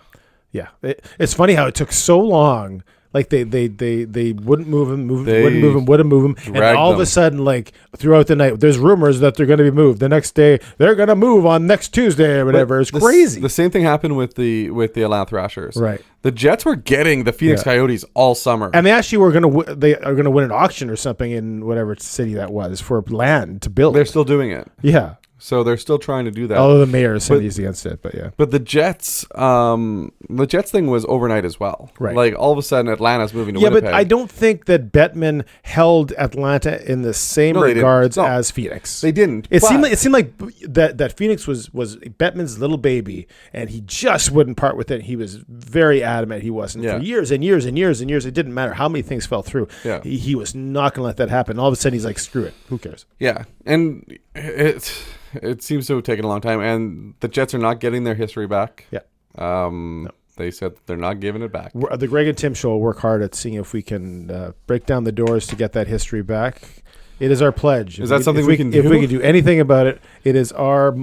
Yeah. It's funny how it took so long. Like they wouldn't move him, wouldn't move him, and all of a sudden, like throughout the night, there's rumors that they're going to be moved. The next day, they're going to move on next Tuesday or whatever. It's crazy. The same thing happened with the Atlanta Thrashers. Right. The Jets were getting the Phoenix Coyotes all summer, and they actually were they are going to win an auction or something in whatever city that was for land to build. They're still doing it. Yeah. So they're still trying to do that. Although the mayor said he's against it, but yeah. But the Jets thing was overnight as well. Right. Like all of a sudden Atlanta's moving to Winnipeg. Yeah, but I don't think that Bettman held Atlanta in the same regards as Phoenix. They didn't. It seemed like that Phoenix was Bettman's little baby, and he just wouldn't part with it. He was very adamant he wasn't for years and years and years and years. It didn't matter how many things fell through. Yeah. He was not going to let that happen. All of a sudden, he's like, "Screw it. Who cares?" Yeah, and it seems to have taken a long time, and the Jets are not getting their history back. Yeah. No. They said they're not giving it back. The Greg and Tim Show will work hard at seeing if we can break down the doors to get that history back. It is our pledge. Is that something we can do? If we can do anything about it, it is our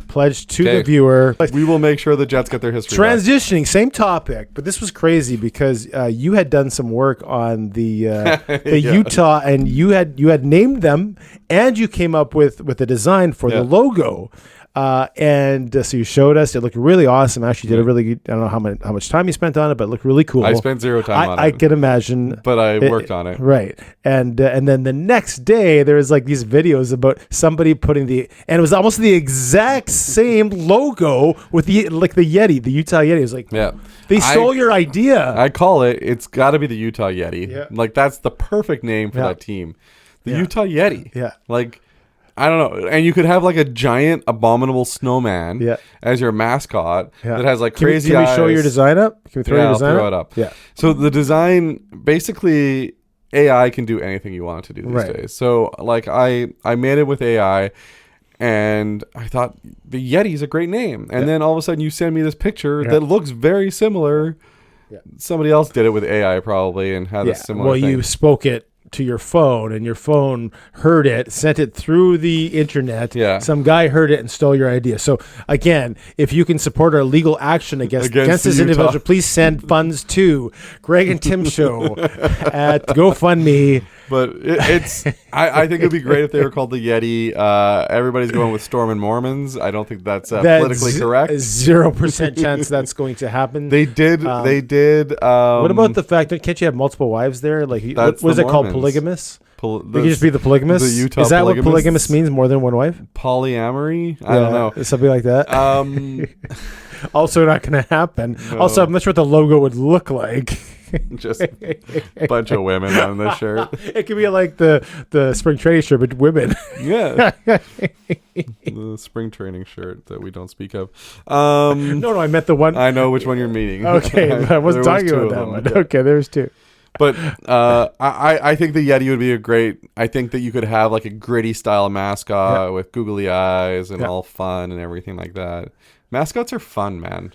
pledge to the viewer. We will make sure the Jets get their history back. Transitioning, same topic, but this was crazy because you had done some work on the Utah, and you had named them, and you came up with a design for the logo. And so you showed us. It looked really awesome. Actually, did a really good, I don't know how much time you spent on it, but it looked really cool. I spent zero time on it. I can imagine. But I worked on it. Right. And then the next day, there was like these videos about somebody putting and it was almost the exact same logo with the Yeti, the Utah Yeti. It was like, they stole your idea. I call it's got to be the Utah Yeti. Yeah. Like, that's the perfect name for that team. The Utah Yeti. Yeah. Like, I don't know. And you could have like a giant abominable snowman as your mascot that has like crazy eyes. Can we show your design up? Can we throw your design I'll throw it up. Yeah. So the design, basically, AI can do anything you want it to do these days. So like I made it with AI, And I thought the Yeti's a great name. And then all of a sudden you send me this picture that looks very similar. Yeah. Somebody else did it with AI probably and had a similar thing. You spoke it to your phone, and your phone heard it, sent it through the internet. Yeah. Some guy heard it and stole your idea. So again, if you can support our legal action against this individual, please send funds to Greg and Tim Show at GoFundMe. But it's I think it would be great if they were called the Yeti. Everybody's going with Storm and Mormons. I don't think that's politically correct. 0% chance that's going to happen. They did. What about the fact that can't you have multiple wives there? Like, what is it called? Polygamous? You can just be the polygamous? The Utah is that polygamous? What polygamous means? More than one wife? Polyamory? I don't know. Something like that. Also not going to happen. No. Also, I'm not sure what the logo would look like. Just a bunch of women on the shirt. It could be like the spring training shirt, but women. Yeah. The spring training shirt that we don't speak of. No, I meant the one. I know which one you're meaning. Okay, I wasn't talking about that one. Yeah. Okay, there's two. But I think the Yeti would be a great. I think that you could have like a gritty style mascot with googly eyes and all fun and everything like that. Mascots are fun, man.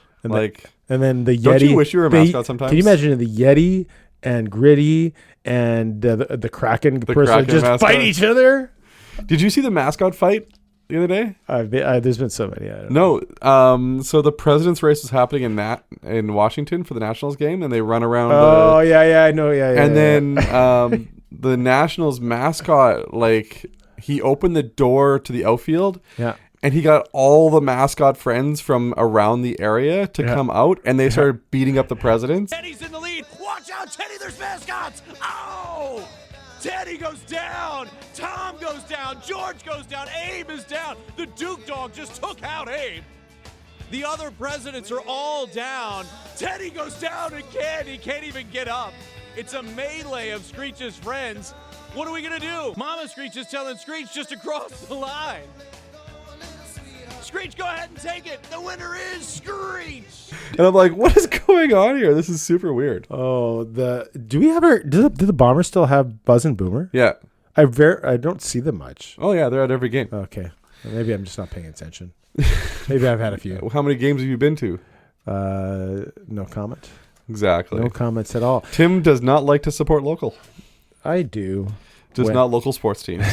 And then the Yeti. Don't you wish you were a mascot sometimes? Can you imagine the Yeti and Gritty and the Kraken person just mascot? fight each other? Did you see the mascot fight the other day? There's been so many. I don't know. So the president's race was happening in Washington for the Nationals game, and they run around. I know. And then the Nationals mascot, like, he opened the door to the outfield. Yeah. And he got all the mascot friends from around the area to come out, and they started beating up the president. Teddy's in the lead. Watch out, Teddy. There's mascots. Oh! Teddy goes down. Tom goes down. George goes down. Abe is down. The Duke dog just took out Abe. The other presidents are all down. Teddy goes down again. He can't even get up. It's a melee of Screech's friends. What are we going to do? Mama Screech is telling Screech just to cross the line. Screech, go ahead and take it. The winner is Screech. And I'm like, what is going on here? This is super weird. Oh, do the Bombers still have Buzz and Boomer? Yeah. I don't see them much. Oh, yeah, they're at every game. Okay. Maybe I'm just not paying attention. Maybe I've had a few. How many games have you been to? No comment. Exactly. No comments at all. Tim does not like to support local. I do. Just not local sports teams.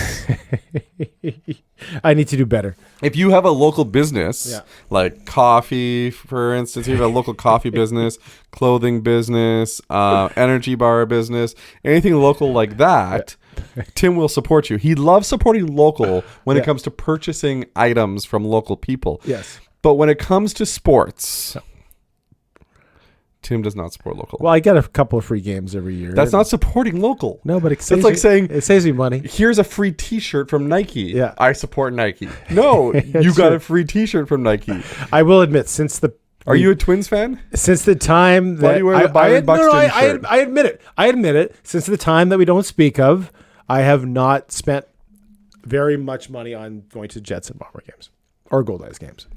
I need to do better. If you have a local business, like coffee, for instance, you have a local coffee business, clothing business, energy bar business, anything local like that, Tim will support you. He loves supporting local when it comes to purchasing items from local people. Yes. But when it comes to sports... Tim does not support local. Well, I get a couple of free games every year. That's not supporting local. No, but it's like saying it saves me money. Here's a free T-shirt from Nike. Yeah, I support Nike. No, you got a free T-shirt from Nike. I will admit, are you a Twins fan? Since the time that why do you wear the Byron Buxton shirt? I admit it. I admit it. Since the time that we don't speak of, I have not spent very much money on going to Jets and Bomber games or Gold Eyes games.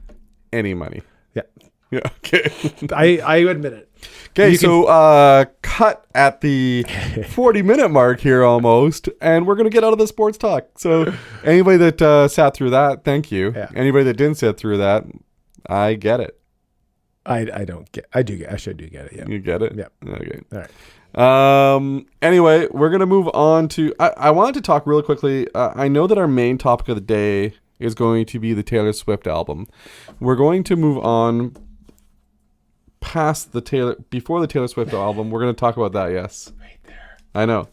Any money? Yeah. Yeah. Okay. I admit it. Okay, cut at the 40-minute mark here almost, and we're going to get out of the sports talk. So anybody that sat through that, thank you. Yeah. Anybody that didn't sit through that, I get it. I don't get. I do get. Actually, I do get it. Yeah. You get it? Yeah. Okay. All right. Anyway, we're going to move on to... I wanted to talk really quickly. I know that our main topic of the day is going to be the Taylor Swift album. We're going to move on... before the Taylor Swift album. We're going to talk about that. Yes, right there. I know,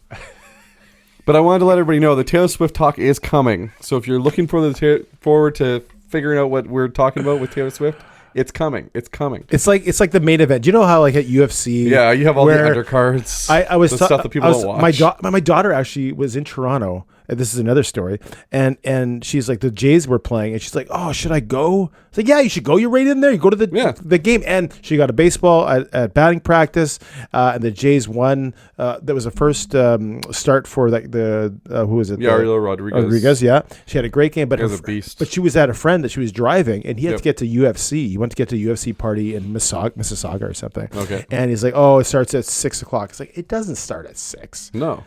but I wanted to let everybody know the Taylor Swift talk is coming. So if you're looking forward to figuring out what we're talking about with Taylor Swift, it's coming. It's coming. It's like the main event. Do you know how like at UFC? Yeah, you have all the undercards. I was the stuff that people don't watch. My daughter actually was in Toronto. This is another story, and she's like, the Jays were playing, and she's like, oh, should I go? It's like, yeah, you should go. You're right in there. You go to the game, and she got a baseball at batting practice, and the Jays won. That was the first start for the who was it? Yariel Rodriguez. Yeah, she had a great game, but a beast. But she was at a friend that she was driving, and he had to get to UFC. He went to get to UFC party in Mississauga or something. Okay, and he's like, oh, it starts at 6:00. It's like, it doesn't start at 6. No.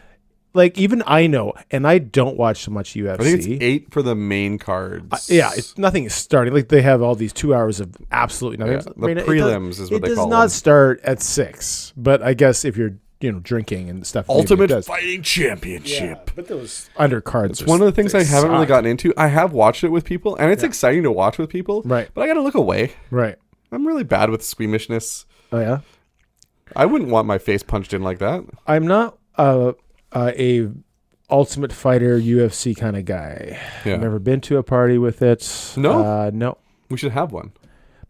like even I know, and I don't watch so much UFC. I think it's 8 for the main cards. Yeah, nothing is starting. Like they have all these 2 hours of absolutely nothing. Yeah, the prelims is what they call them. It does not start at 6, but I guess if you're drinking and stuff. Ultimate Fighting Championship. Yeah, but those undercards. It's one of the things I haven't really gotten into. I have watched it with people, and it's exciting to watch with people. Right. But I got to look away. Right. I'm really bad with squeamishness. Oh yeah. I wouldn't want my face punched in like that. I'm not a Ultimate Fighter UFC kind of guy. Yeah. I've never been to a party with it. No? No. We should have one.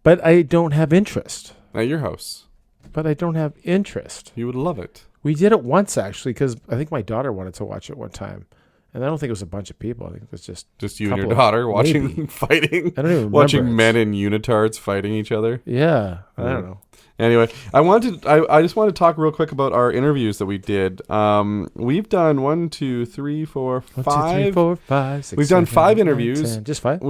But I don't have interest. At your house. But I don't have interest. You would love it. We did it once, actually, because I think my daughter wanted to watch it one time. And I don't think it was a bunch of people. I think it was just you and your daughter watching fighting. I don't even watching remember men in unitards fighting each other. Yeah. I don't know. Anyway, I just want to talk real quick about our interviews that we did. We've done 1, 2, 3, 4, 5. 1, 2, 3, 4, 5, 6, We've done 7, 5 8, interviews. 9, 10. Just 5?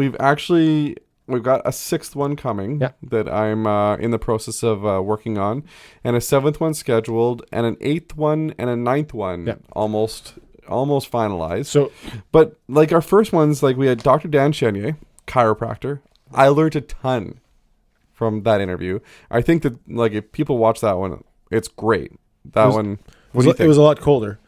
We've got a 6th one coming that I'm in the process of working on, and a 7th one scheduled, and an 8th one and a 9th one almost finalized. So, but like our first ones, like we had Dr. Dan Chenier, chiropractor. I learned a ton from that interview. I think that like if people watch that one, it's great. That one. What do you think? It was a lot colder.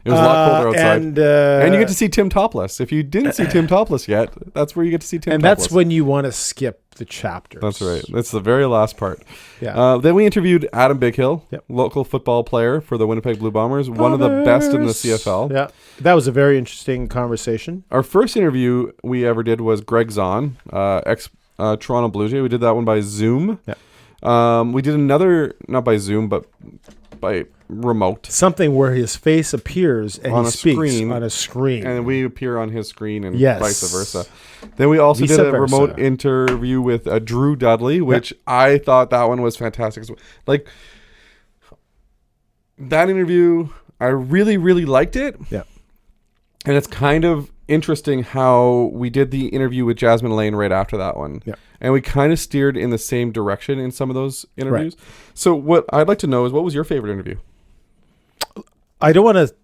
It was a lot colder outside. And you get to see Tim topless. If you didn't see Tim topless yet, that's where you get to see Tim and topless. that's when you want to skip the chapters. That's right. That's the very last part. Yeah. Then we interviewed Adam Bighill, local football player for the Winnipeg Blue Bombers, one of the best in the CFL. Yeah. That was a very interesting conversation. Our first interview we ever did was Greg Zahn, ex-Toronto Blue Jay. We did that one by Zoom. Yeah. We did another, not by Zoom, but by remote. Something where his face appears and on he a speaks screen, on a screen. and we appear on his screen and vice versa. Then we also did a remote interview with Drew Dudley, which I thought that one was fantastic. Like that interview, I really, really liked it. Yeah. And it's kind of interesting how we did the interview with Jasmine Lane right after that one. Yeah. And we kind of steered in the same direction in some of those interviews. Right. So what I'd like to know is, what was your favorite interview? I don't want to...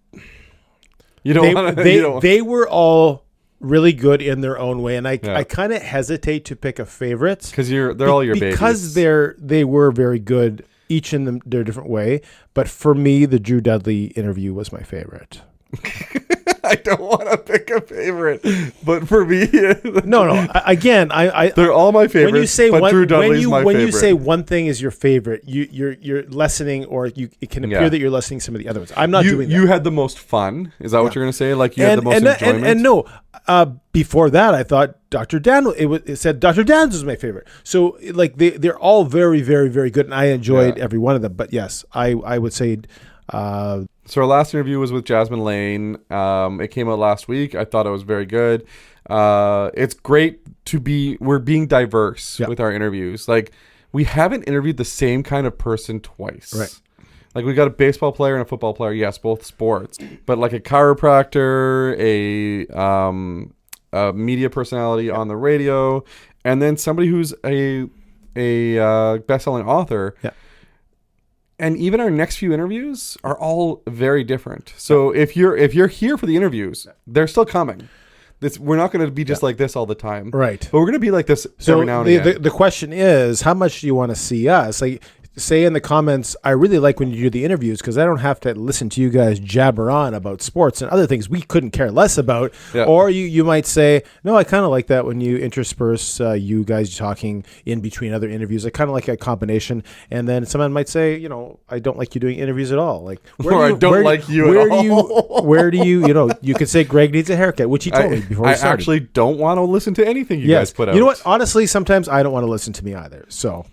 You don't want to... They were all really good in their own way. And I kind of hesitate to pick a favorite. Because they're all your babies. Because they were very good, each in their different way. But for me, the Drew Dudley interview was my favorite. I don't want to pick a favorite, but for me, no. Again, they're all my favorites. When you say but Drew Dudley's my favorite. When you say one thing is your favorite, you're lessening, or it can appear that you're lessening some of the other ones. I'm not doing that. You had the most fun. Is that what you're going to say? Like you had the most enjoyment. And no, before that, I thought Dr. Dan. It said Dr. Dan's was my favorite. So like they're all very, very, very good, and I enjoyed every one of them. But yes, I would say. So our last interview was with Jasmine Lane. It came out last week. I thought it was very good. It's great we're being diverse with our interviews. Like we haven't interviewed the same kind of person twice. Right. Like we got a baseball player and a football player. Yes, both sports, but like a chiropractor, a media personality on the radio, and then somebody who's a best-selling author. Yeah. And even our next few interviews are all very different. So if you're here for the interviews, they're still coming. We're not going to be just like this all the time. Right. But we're going to be like this every now and again. The question is, how much do you want to see us? Like, say in the comments, I really like when you do the interviews because I don't have to listen to you guys jabber on about sports and other things we couldn't care less about. Yeah. Or you might say, no, I kind of like that when you intersperse you guys talking in between other interviews. I kind of like a combination. And then someone might say, I don't like you doing interviews at all. Like, where do you could say Greg needs a haircut, which he told me before we started. I actually don't want to listen to anything you guys put out. You know what? Honestly, sometimes I don't want to listen to me either. So...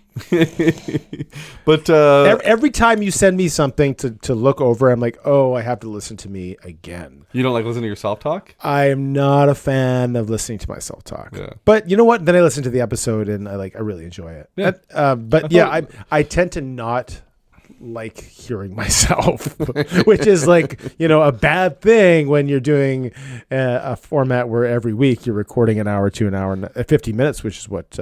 But every time you send me something to look over, I'm like, oh, I have to listen to me again. You don't like listening to your self-talk? I am not a fan of listening to my self-talk. Yeah. But you know what? Then I listen to the episode and I really enjoy it. Yeah. I tend to not like hearing myself, which is like, a bad thing when you're doing a format where every week you're recording an hour to an hour and 50 minutes, which is what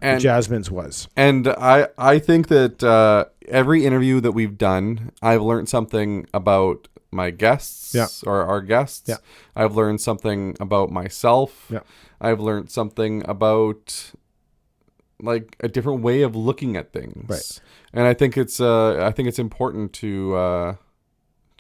Jasmine's was. And I think that every interview that we've done, I've learned something about my guests or our guests. Yeah. I've learned something about myself. Yeah. I've learned something about like a different way of looking at things. Right. And I think it's important to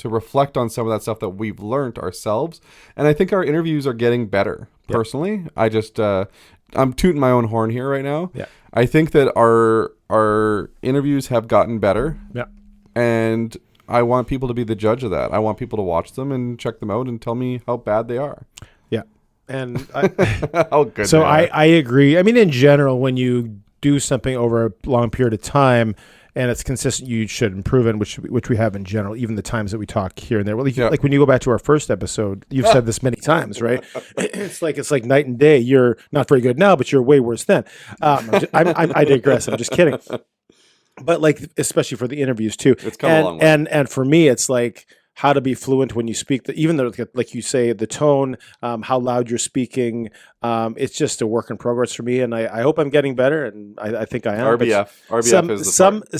reflect on some of that stuff that we've learned ourselves. And I think our interviews are getting better. Personally, I just I'm tooting my own horn here right now. Yeah. I think that our interviews have gotten better. Yeah. And I want people to be the judge of that. I want people to watch them and check them out and tell me how bad they are. Yeah. And how good. So they are. I agree. I mean, in general, when you do something over a long period of time and it's consistent, you should improve it, which we have in general, even the times that we talk here and there. Well, like when you go back to our first episode, you've said this many times, right? It's like night and day. You're not very good now, but you're way worse then. I digress. I'm just kidding. But like, especially for the interviews too. It's come a long way. And for me, it's like how to be fluent when you speak. Even though, like you say, the tone, how loud you're speaking, it's just a work in progress for me. And I hope I'm getting better, and I think I am. RBF is the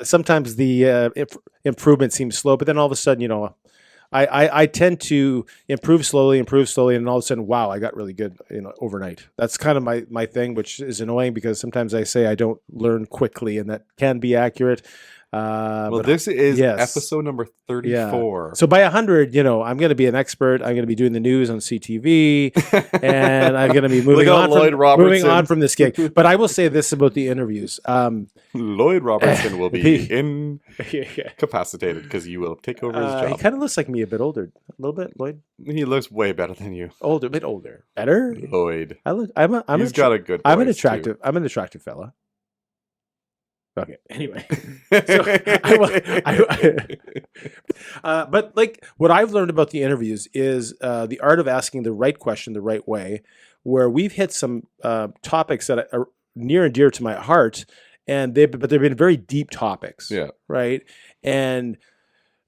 sometimes the improvement seems slow, but then all of a sudden, I tend to improve slowly, and all of a sudden, wow, I got really good, overnight. That's kind of my thing, which is annoying because sometimes I say I don't learn quickly, and that can be accurate. Well, this is episode number 34. Yeah. So by 100, I'm going to be an expert. I'm going to be doing the news on CTV, and I'm going to be moving on from this gig. But I will say this about the interviews. Lloyd Robertson will be incapacitated because you will take over his job. He kind of looks like me, a bit older, a little bit. Lloyd. He looks way better than you. A bit older, better. Lloyd. He's got a good. I'm voice, I'm an attractive fella. Okay. Anyway, but like what I've learned about the interviews is the art of asking the right question the right way. Where we've hit some topics that are near and dear to my heart, but they've been very deep topics. Yeah. Right. And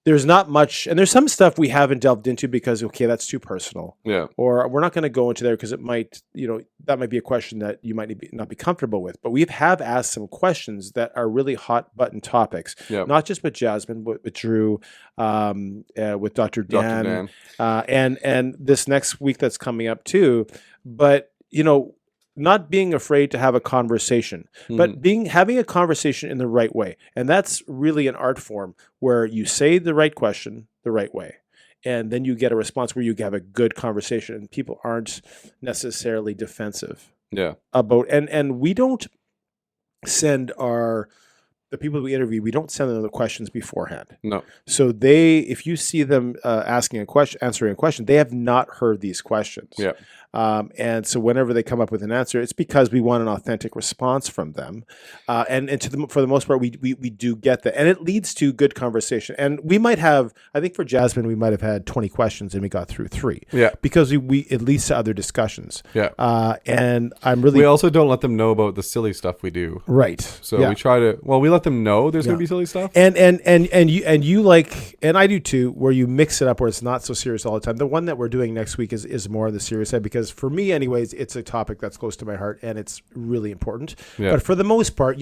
there's not much, and there's some stuff we haven't delved into because that's too personal. Yeah. Or we're not going to go into there because it might, that might be a question that you might not be comfortable with. But we have asked some questions that are really hot button topics. Yeah. Not just with Jasmine, but with Drew, with Dr. Dan. And this next week that's coming up too. But not being afraid to have a conversation, but having a conversation in the right way. And that's really an art form where you say the right question the right way. And then you get a response where you have a good conversation and people aren't necessarily defensive. Yeah. And we don't send the people we interview, we don't send them the questions beforehand. No. So if you see them answering a question, they have not heard these questions. Yeah. And so whenever they come up with an answer, it's because we want an authentic response from them. And for the most part, we do get that. And it leads to good conversation. And we might have, I think for Jasmine, we might have had 20 questions and we got through 3. Yeah. Because it leads to other discussions. Yeah. And we also don't let them know about the silly stuff we do. Right. So we try to, we let them know there's going to be silly stuff. And you like, and I do too, where you mix it up where it's not so serious all the time. The one that we're doing next week is more on the serious side because for me anyways, it's a topic that's close to my heart and it's really important. Yeah. But for the most part,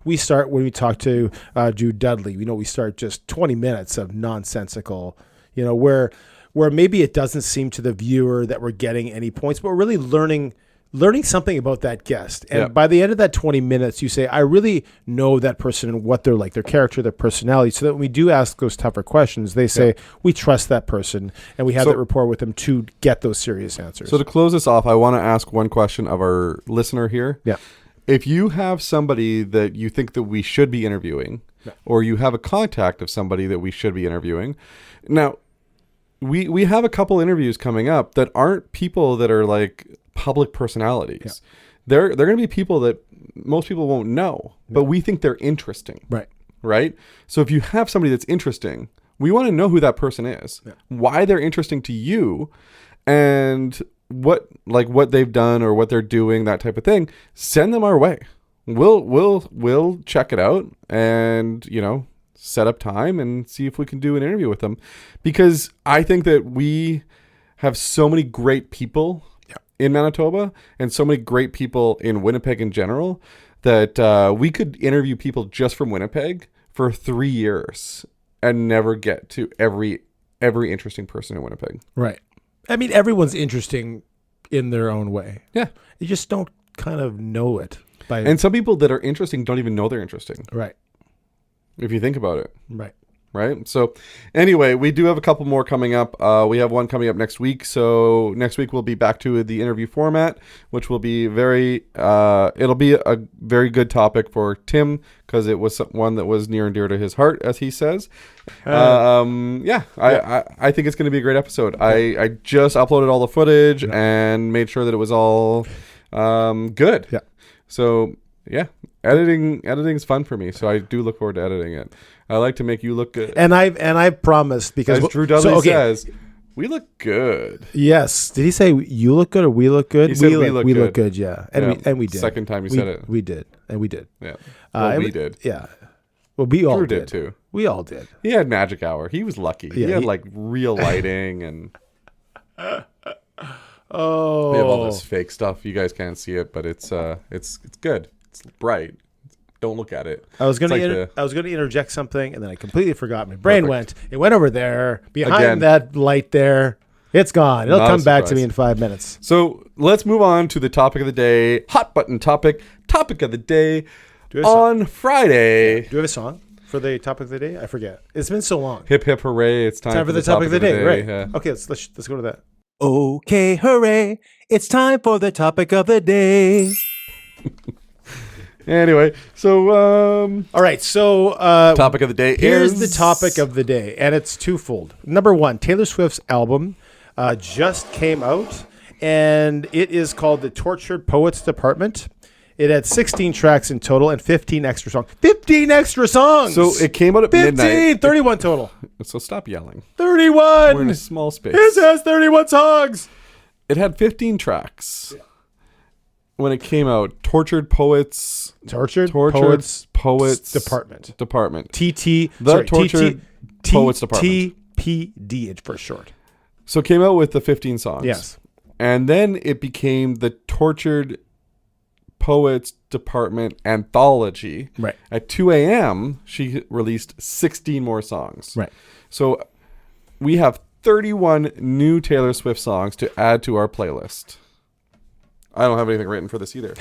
we start when we talk to Jude Dudley, we start just 20 minutes of nonsensical, where maybe it doesn't seem to the viewer that we're getting any points, but we're really learning something about that guest. And by the end of that 20 minutes, you say, I really know that person and what they're like, their character, their personality, so that when we do ask those tougher questions, they say, we trust that person and we have that rapport with them to get those serious answers. So to close this off, I want to ask one question of our listener here. Yeah. If you have somebody that you think that we should be interviewing, or you have a contact of somebody that we should be interviewing, now, we have a couple interviews coming up that aren't people that are like public personalities. Yeah. They're going to be people that most people won't know, but we think they're interesting. Right? So if you have somebody that's interesting, we want to know who that person is, why they're interesting to you, and what they've done or what they're doing, that type of thing. Send them our way. We'll check it out and, set up time and see if we can do an interview with them, because I think that we have so many great people in Manitoba and so many great people in Winnipeg in general that we could interview people just from Winnipeg for 3 years and never get to every every interesting person in Winnipeg. Right. I mean, everyone's interesting in their own way. Yeah. You just don't kind of know it. And some people that are interesting don't even know they're interesting. Right. If you think about it. Right. Right. So anyway, we do have a couple more coming up. We have one coming up next week. So next week we'll be back to the interview format, which will be it'll be a very good topic for Tim because it was one that was near and dear to his heart, as he says. I think it's going to be a great episode. I just uploaded all the footage and made sure that it was all good. Yeah. So yeah, editing's fun for me. So I do look forward to editing it. I like to make you look good. And I promised because as Drew Dudley says, we look good. Yes. Did he say you look good or we look good? He said we look good. Yeah. And we did. Second time you said it. We did. And we did. Yeah. Well, we did. Yeah. Well, we all Drew did too. We all did. He had magic hour. He was lucky. Yeah, he had like real lighting and Oh. we have all this fake stuff. You guys can't see it, but it's good. It's bright. Don't look at it. I was going to interject something, and then I completely forgot. My brain went over there behind that light there. It's gone. It'll come back to me in 5 minutes. So let's move on to the topic of the day. Hot button topic of the day on Friday. Do we have a song for the topic of the day? I forget. It's been so long. Hip hip hooray! It's time for the topic of the day. Right. Yeah. Okay. Let's go to that. Okay, hooray! It's time for the topic of the day. Anyway, so all right. So topic of the day. Here's the topic of the day, and it's twofold. Number one, Taylor Swift's album just came out, and it is called The Tortured Poets Department. It had 16 tracks in total and 15 extra songs. 15 extra songs! So it came out at 15, midnight. 31 total. So stop yelling. 31! We're in a small space. It has 31 songs! It had 15 tracks. Yeah. When it came out, Tortured Poets Poets Department. TT. The Tortured Poets Department. TPD for short. So it came out with the 15 songs. Yes. And then it became the Tortured Poets Department Anthology. Right. At 2 a.m., she released 16 more songs. Right. So we have 31 new Taylor Swift songs to add to our playlist. I don't have anything written for this either.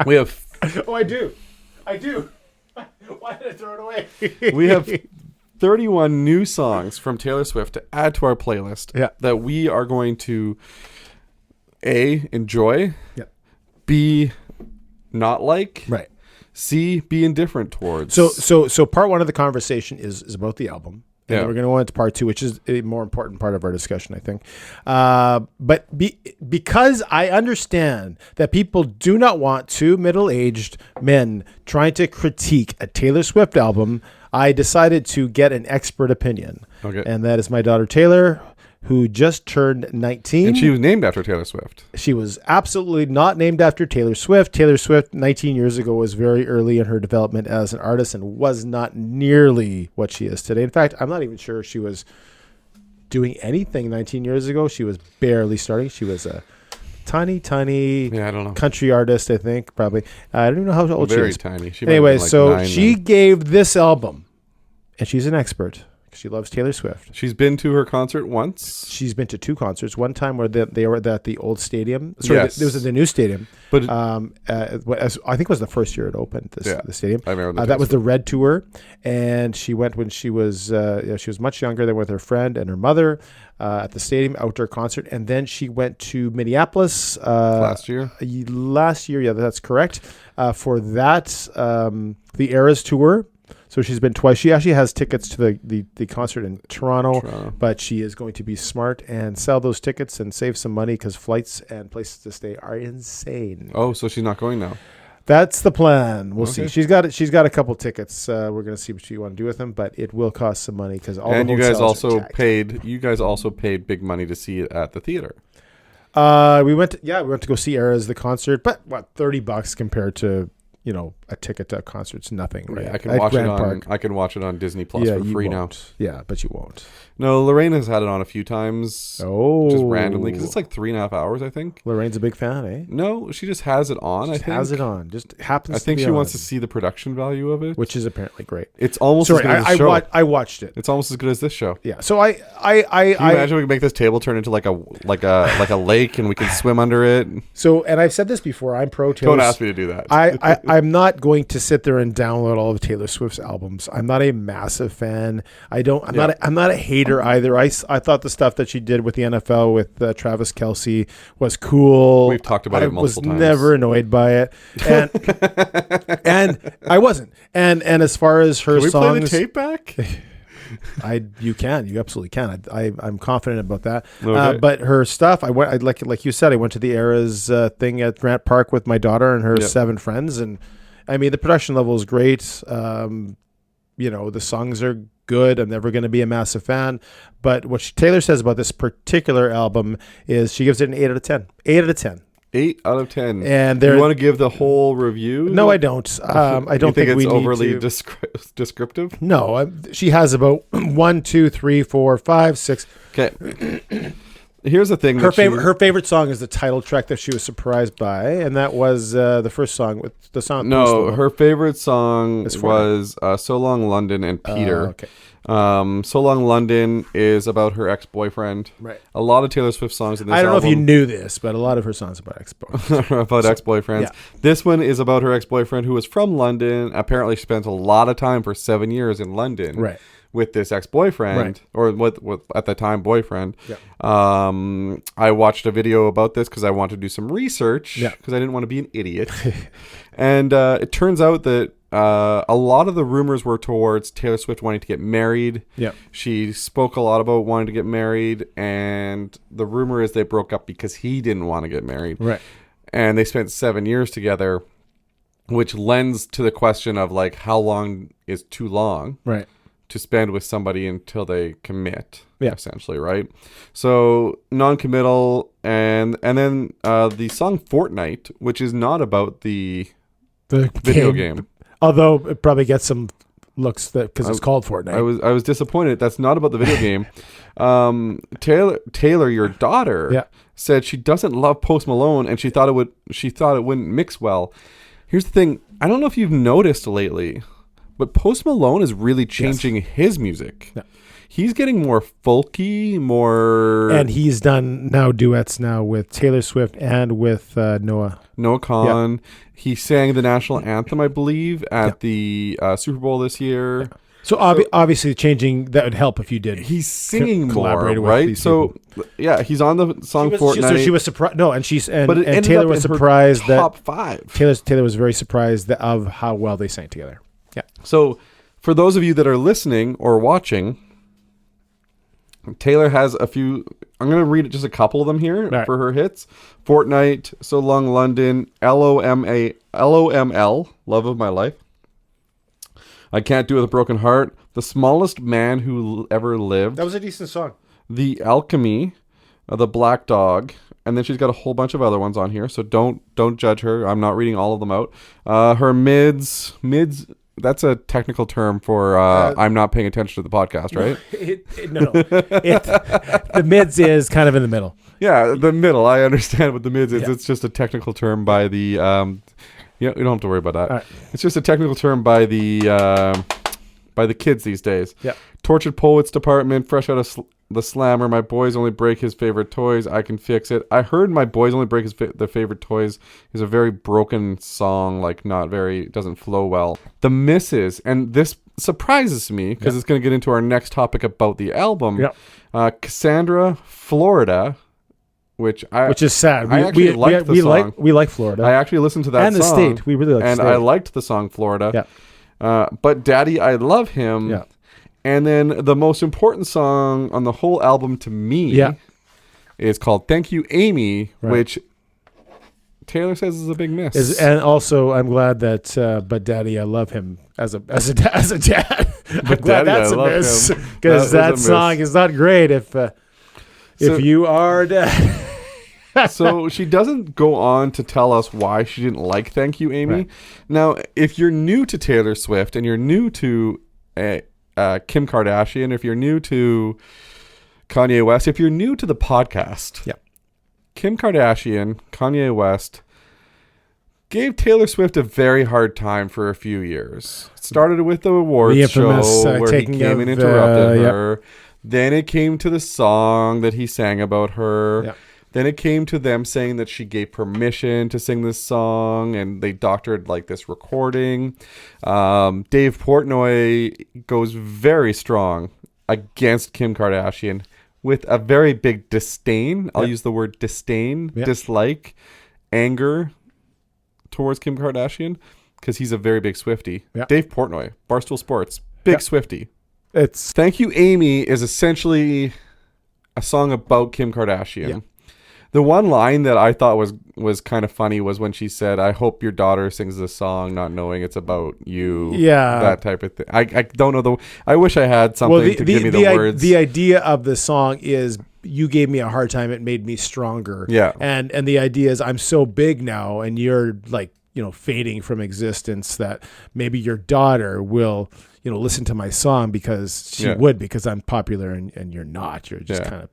We have... Oh, I do. Why did I throw it away? We have 31 new songs from Taylor Swift to add to our playlist that we are going to A, enjoy, B, not like, right, C, be indifferent towards. So part one of the conversation is about the album. And we're going to go into part two, which is a more important part of our discussion, I think. Because I understand that people do not want two middle-aged men trying to critique a Taylor Swift album, I decided to get an expert opinion. Okay. And that is my daughter, Taylor, who just turned 19. And she was named after Taylor Swift. She was absolutely not named after Taylor Swift. Taylor Swift, 19 years ago, was very early in her development as an artist and was not nearly what she is today. In fact, I'm not even sure she was doing anything 19 years ago. She was barely starting. She was a tiny I don't know. country artist, I think, probably. I don't even know how old very she is. Very tiny. She anyway, like so 9 she then. gave this album, and she's an expert. She loves Taylor Swift. She's been to her concert once. She's been to 2 concerts. One time where they were at the old stadium. Sorry, yes. It was at the new stadium. But I think it was the first year it opened. The stadium. I remember that was the Red Tour, and she went when she was she was much younger than with her friend and her mother at the stadium outdoor concert, and then she went to Minneapolis last year. Last year, yeah, that's correct. For that, the Eras Tour. So she's been twice. She actually has tickets to the concert in Toronto, but she is going to be smart and sell those tickets and save some money because flights and places to stay are insane. Oh, so she's not going now. That's the plan. We'll see. She's got a couple tickets. We're gonna see what you want to do with them, but it will cost some money because all. And the you guys also paid. You guys also paid big money to see it at the theater. We went to go see Eras the concert, but what, $30 compared to a ticket to a concert's nothing, right? Yeah, I can At watch it Grand on. Park. I can watch it on Disney Plus for you free now. won't. Yeah, but you won't. No, Lorraine has had it on a few times. Oh, just randomly because it's like 3.5 hours, I think. Lorraine's a big fan, eh? No, she just has it on. Just has it on. Just happens. I think to be she on, wants to see the production value of it, which is apparently great. It's almost as good as the show. I watched it. It's almost as good as this show. Yeah. So I Can you imagine we can make this table turn into like a lake and we can swim under it. So, and I've said this before, I'm pro Taylor. Don't ask me to do that. I'm not going to sit there and download all of Taylor Swift's albums. I'm not a massive fan. I'm not a hater either. I thought the stuff that she did with the NFL with Travis Kelce was cool. We've talked about it multiple times. I was never annoyed by it, and I wasn't. And as far as her Can we songs, play the tape back? You absolutely can. I'm confident about that. Okay. But her stuff, like you said, I went to the Eras thing at Grant Park with my daughter and her 7 friends, and I mean the production level is great. The songs are good. I'm never going to be a massive fan, but what Taylor says about this particular album is she gives it an 8 out of 10. 8 out of 10. 8 out of 10. And you want to give the whole review? No, I don't. I don't think it's we overly need to. Descriptive. No, she has about 1, 2, 3, 4, 5, 6. Okay. Here's the thing. Her favorite song is the title track that she was surprised by, and that was the first song with the song. No, her favorite song was "So Long London" and "Peter." Okay. "So Long London" is about her ex-boyfriend. Right. A lot of Taylor Swift songs in this I don't album, know if you knew this, but a lot of her songs about ex-boyfriends. about ex-boyfriends. Yeah. This one is about her ex-boyfriend who was from London. Apparently, spent a lot of time for 7 years in London. Right. With this ex-boyfriend, Right. or with at the time boyfriend. Yeah. I watched a video about this because I wanted to do some research because I didn't want to be an idiot. And it turns out that a lot of the rumors were towards Taylor Swift wanting to get married. Yeah. She spoke a lot about wanting to get married, and the rumor is they broke up because he didn't want to get married. Right. And they spent 7 years together, which lends to the question of like how long is too long. Right. To spend with somebody until they commit, essentially, right? So non-committal, and then the song "Fortnite," which is not about the video game. Although it probably gets some looks because it's called Fortnite. I was disappointed. That's not about the video game. Taylor, your daughter, said she doesn't love Post Malone, and she thought it wouldn't mix well. Here's the thing: I don't know if you've noticed lately, but Post Malone is really changing his music. Yeah. He's getting more folky, more... And he's done now duets now with Taylor Swift and with Noah Khan. Yeah. He sang the national anthem, I believe, at the Super Bowl this year. Yeah. So obviously changing, that would help if you did. He's singing more, with right? So, yeah, he's on the song Fortnite. So she was surprised. No, and but Taylor was surprised that... top 5. Taylor was very surprised of how well they sang together. Yeah. So, for those of you that are listening or watching, Taylor has a few. I'm going to read just a couple of them here for her hits: "Fortnite," "So Long London," LOML, "Love of My Life," "I Can't Do It With a Broken Heart," "The Smallest Man Who Ever Lived." That was a decent song. "The Alchemy," "The Black Dog," and then she's got a whole bunch of other ones on here. So don't judge her. I'm not reading all of them out. Her mids. That's a technical term for I'm not paying attention to the podcast, right? No. The mids is kind of in the middle. Yeah, the middle. I understand what the mids is. Yeah. It's just a technical term by the... you don't have to worry about that. Right. It's just a technical term by the kids these days. Yeah. "Tortured Poets Department," "Fresh Out of the Slammer," "My Boys Only Break His Favorite Toys," "I Can Fix It." I heard "My Boys Only Break their Favorite Toys" is a very broken song, like doesn't flow well. "The Misses," and this surprises me because it's going to get into our next topic about the album. Yeah. "Cassandra," "Florida," which is sad. We like Florida. I actually listened to that song. And the state. We really like the state. And I liked the song Florida. Yeah. "But Daddy, I Love Him." Yeah. And then the most important song on the whole album to me is called "Thank You, Amy," which Taylor says is a big miss. And also, I'm glad that "But Daddy, I Love Him" as a dad. I'm glad that's a miss because that song is not great. If you are dad. So she doesn't go on to tell us why she didn't like Thank You, Amy. Right. Now, if you're new to Taylor Swift and you're new to Kim Kardashian, if you're new to Kanye West, if you're new to the podcast, Yeah. Kim Kardashian, Kanye West gave Taylor Swift a very hard time for a few years. It started with the awards infamous, show where he taking came of, and interrupted yep. her. Then it came to the song that he sang about her. Yep. Then it came to them saying that she gave permission to sing this song, and they doctored like this recording. Dave Portnoy goes very strong against Kim Kardashian with a very big disdain. I'll use the word disdain, dislike, anger towards Kim Kardashian, because he's a very big Swiftie. Yeah. Dave Portnoy, Barstool Sports, big Swiftie. It's Thank You, Amy is essentially a song about Kim Kardashian. Yeah. The one line that I thought was kind of funny was when she said, "I hope your daughter sings this song not knowing it's about you." Yeah. That type of thing. I don't know I wish I had something to give me the words. The idea of the song is, you gave me a hard time, it made me stronger. Yeah. And the idea is, I'm so big now and you're like, fading from existence, that maybe your daughter will, listen to my song because she would, because I'm popular and you're not. You're just kind of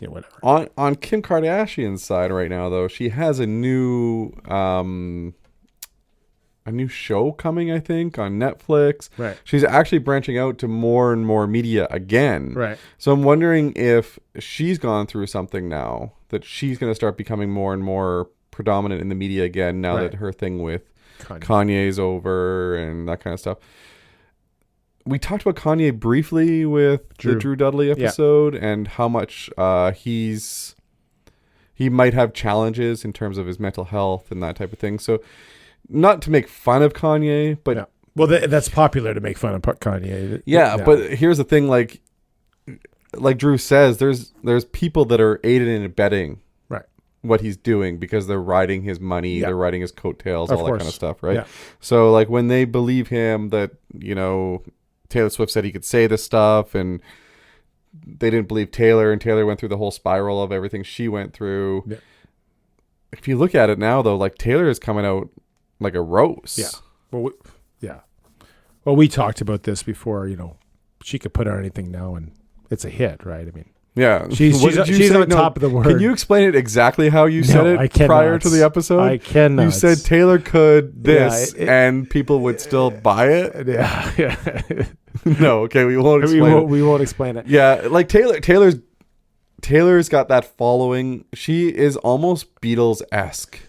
whatever. On Kim Kardashian's side right now, though, she has a new show coming, I think, on Netflix. Right. She's actually branching out to more and more media again. Right. So I'm wondering if she's gone through something now that she's going to start becoming more and more predominant in the media again now that her thing with Kanye's over and that kind of stuff. We talked about Kanye briefly with the Drew Dudley episode and how much he might have challenges in terms of his mental health and that type of thing. So not to make fun of Kanye, but well, that's popular to make fun of Kanye. But here's the thing, like Drew says, there's people that are aiding and abetting what he's doing because they're riding his money, they're riding his coattails, all that kind of stuff, right? So like when they believe him that, Taylor Swift said he could say this stuff, and they didn't believe Taylor, and Taylor went through the whole spiral of everything she went through. Yeah. If you look at it now, though, like Taylor is coming out like a rose. Yeah. Well, we talked about this before. She could put out anything now, and it's a hit, right? I mean, yeah. She's on top of the world. Can you explain it exactly how you said it prior to the episode? I cannot. You said Taylor could this, and people would still buy it. Yeah. No, okay, we won't explain it. We won't explain it. Yeah, like Taylor's got that following. She is almost Beatles-esque,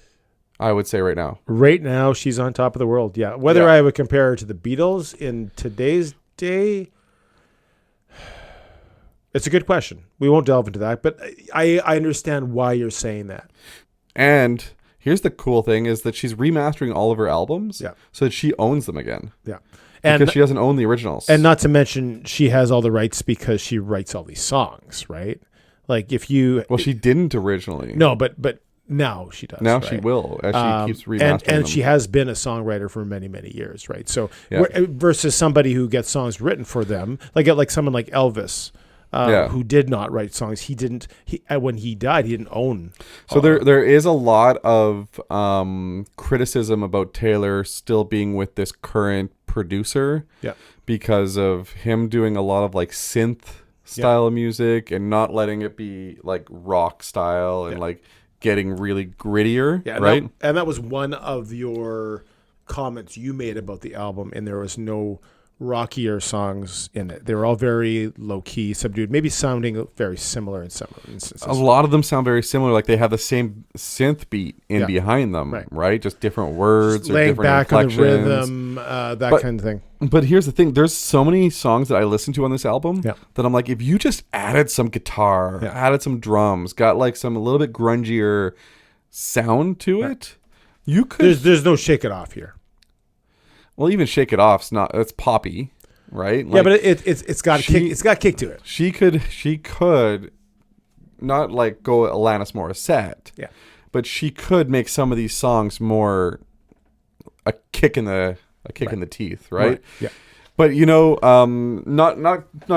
I would say right now. Right now, she's on top of the world. Yeah. Whether I would compare her to the Beatles in today's day, it's a good question. We won't delve into that, but I understand why you're saying that. And here's the cool thing is that she's remastering all of her albums so that she owns them again. Yeah. Because she doesn't own the originals. And not to mention, she has all the rights because she writes all these songs, right? Like if you... Well, she didn't originally. No, but now she does. Now right? she will, as she keeps remastering and them. she has been a songwriter for many, many years, right? So versus somebody who gets songs written for them, like someone like Elvis, who did not write songs. When he died, he didn't own. So there is a lot of criticism about Taylor still being with this current producer because of him doing a lot of like synth style of music and not letting it be like rock style and like getting really grittier, right? And that was one of your comments you made about the album, and there was no rockier songs in it. They were all very low-key, subdued, maybe sounding very similar in some instances. A lot of them sound very similar, like they have the same synth beat in behind them, right? Just different words or different back on the inflections. rhythm, that kind of thing. But here's the thing. There's so many songs that I listen to on this album that I'm like, if you just added some guitar, added some drums, got like some a little bit grungier sound to it, you could... There's no Shake It Off here. Well, even Shake It Off's it's poppy, right? Like, but it's got kick. It's got kick to it. She could not like go Alanis Morissette, but she could make some of these songs more a kick in the teeth, right? Yeah. But not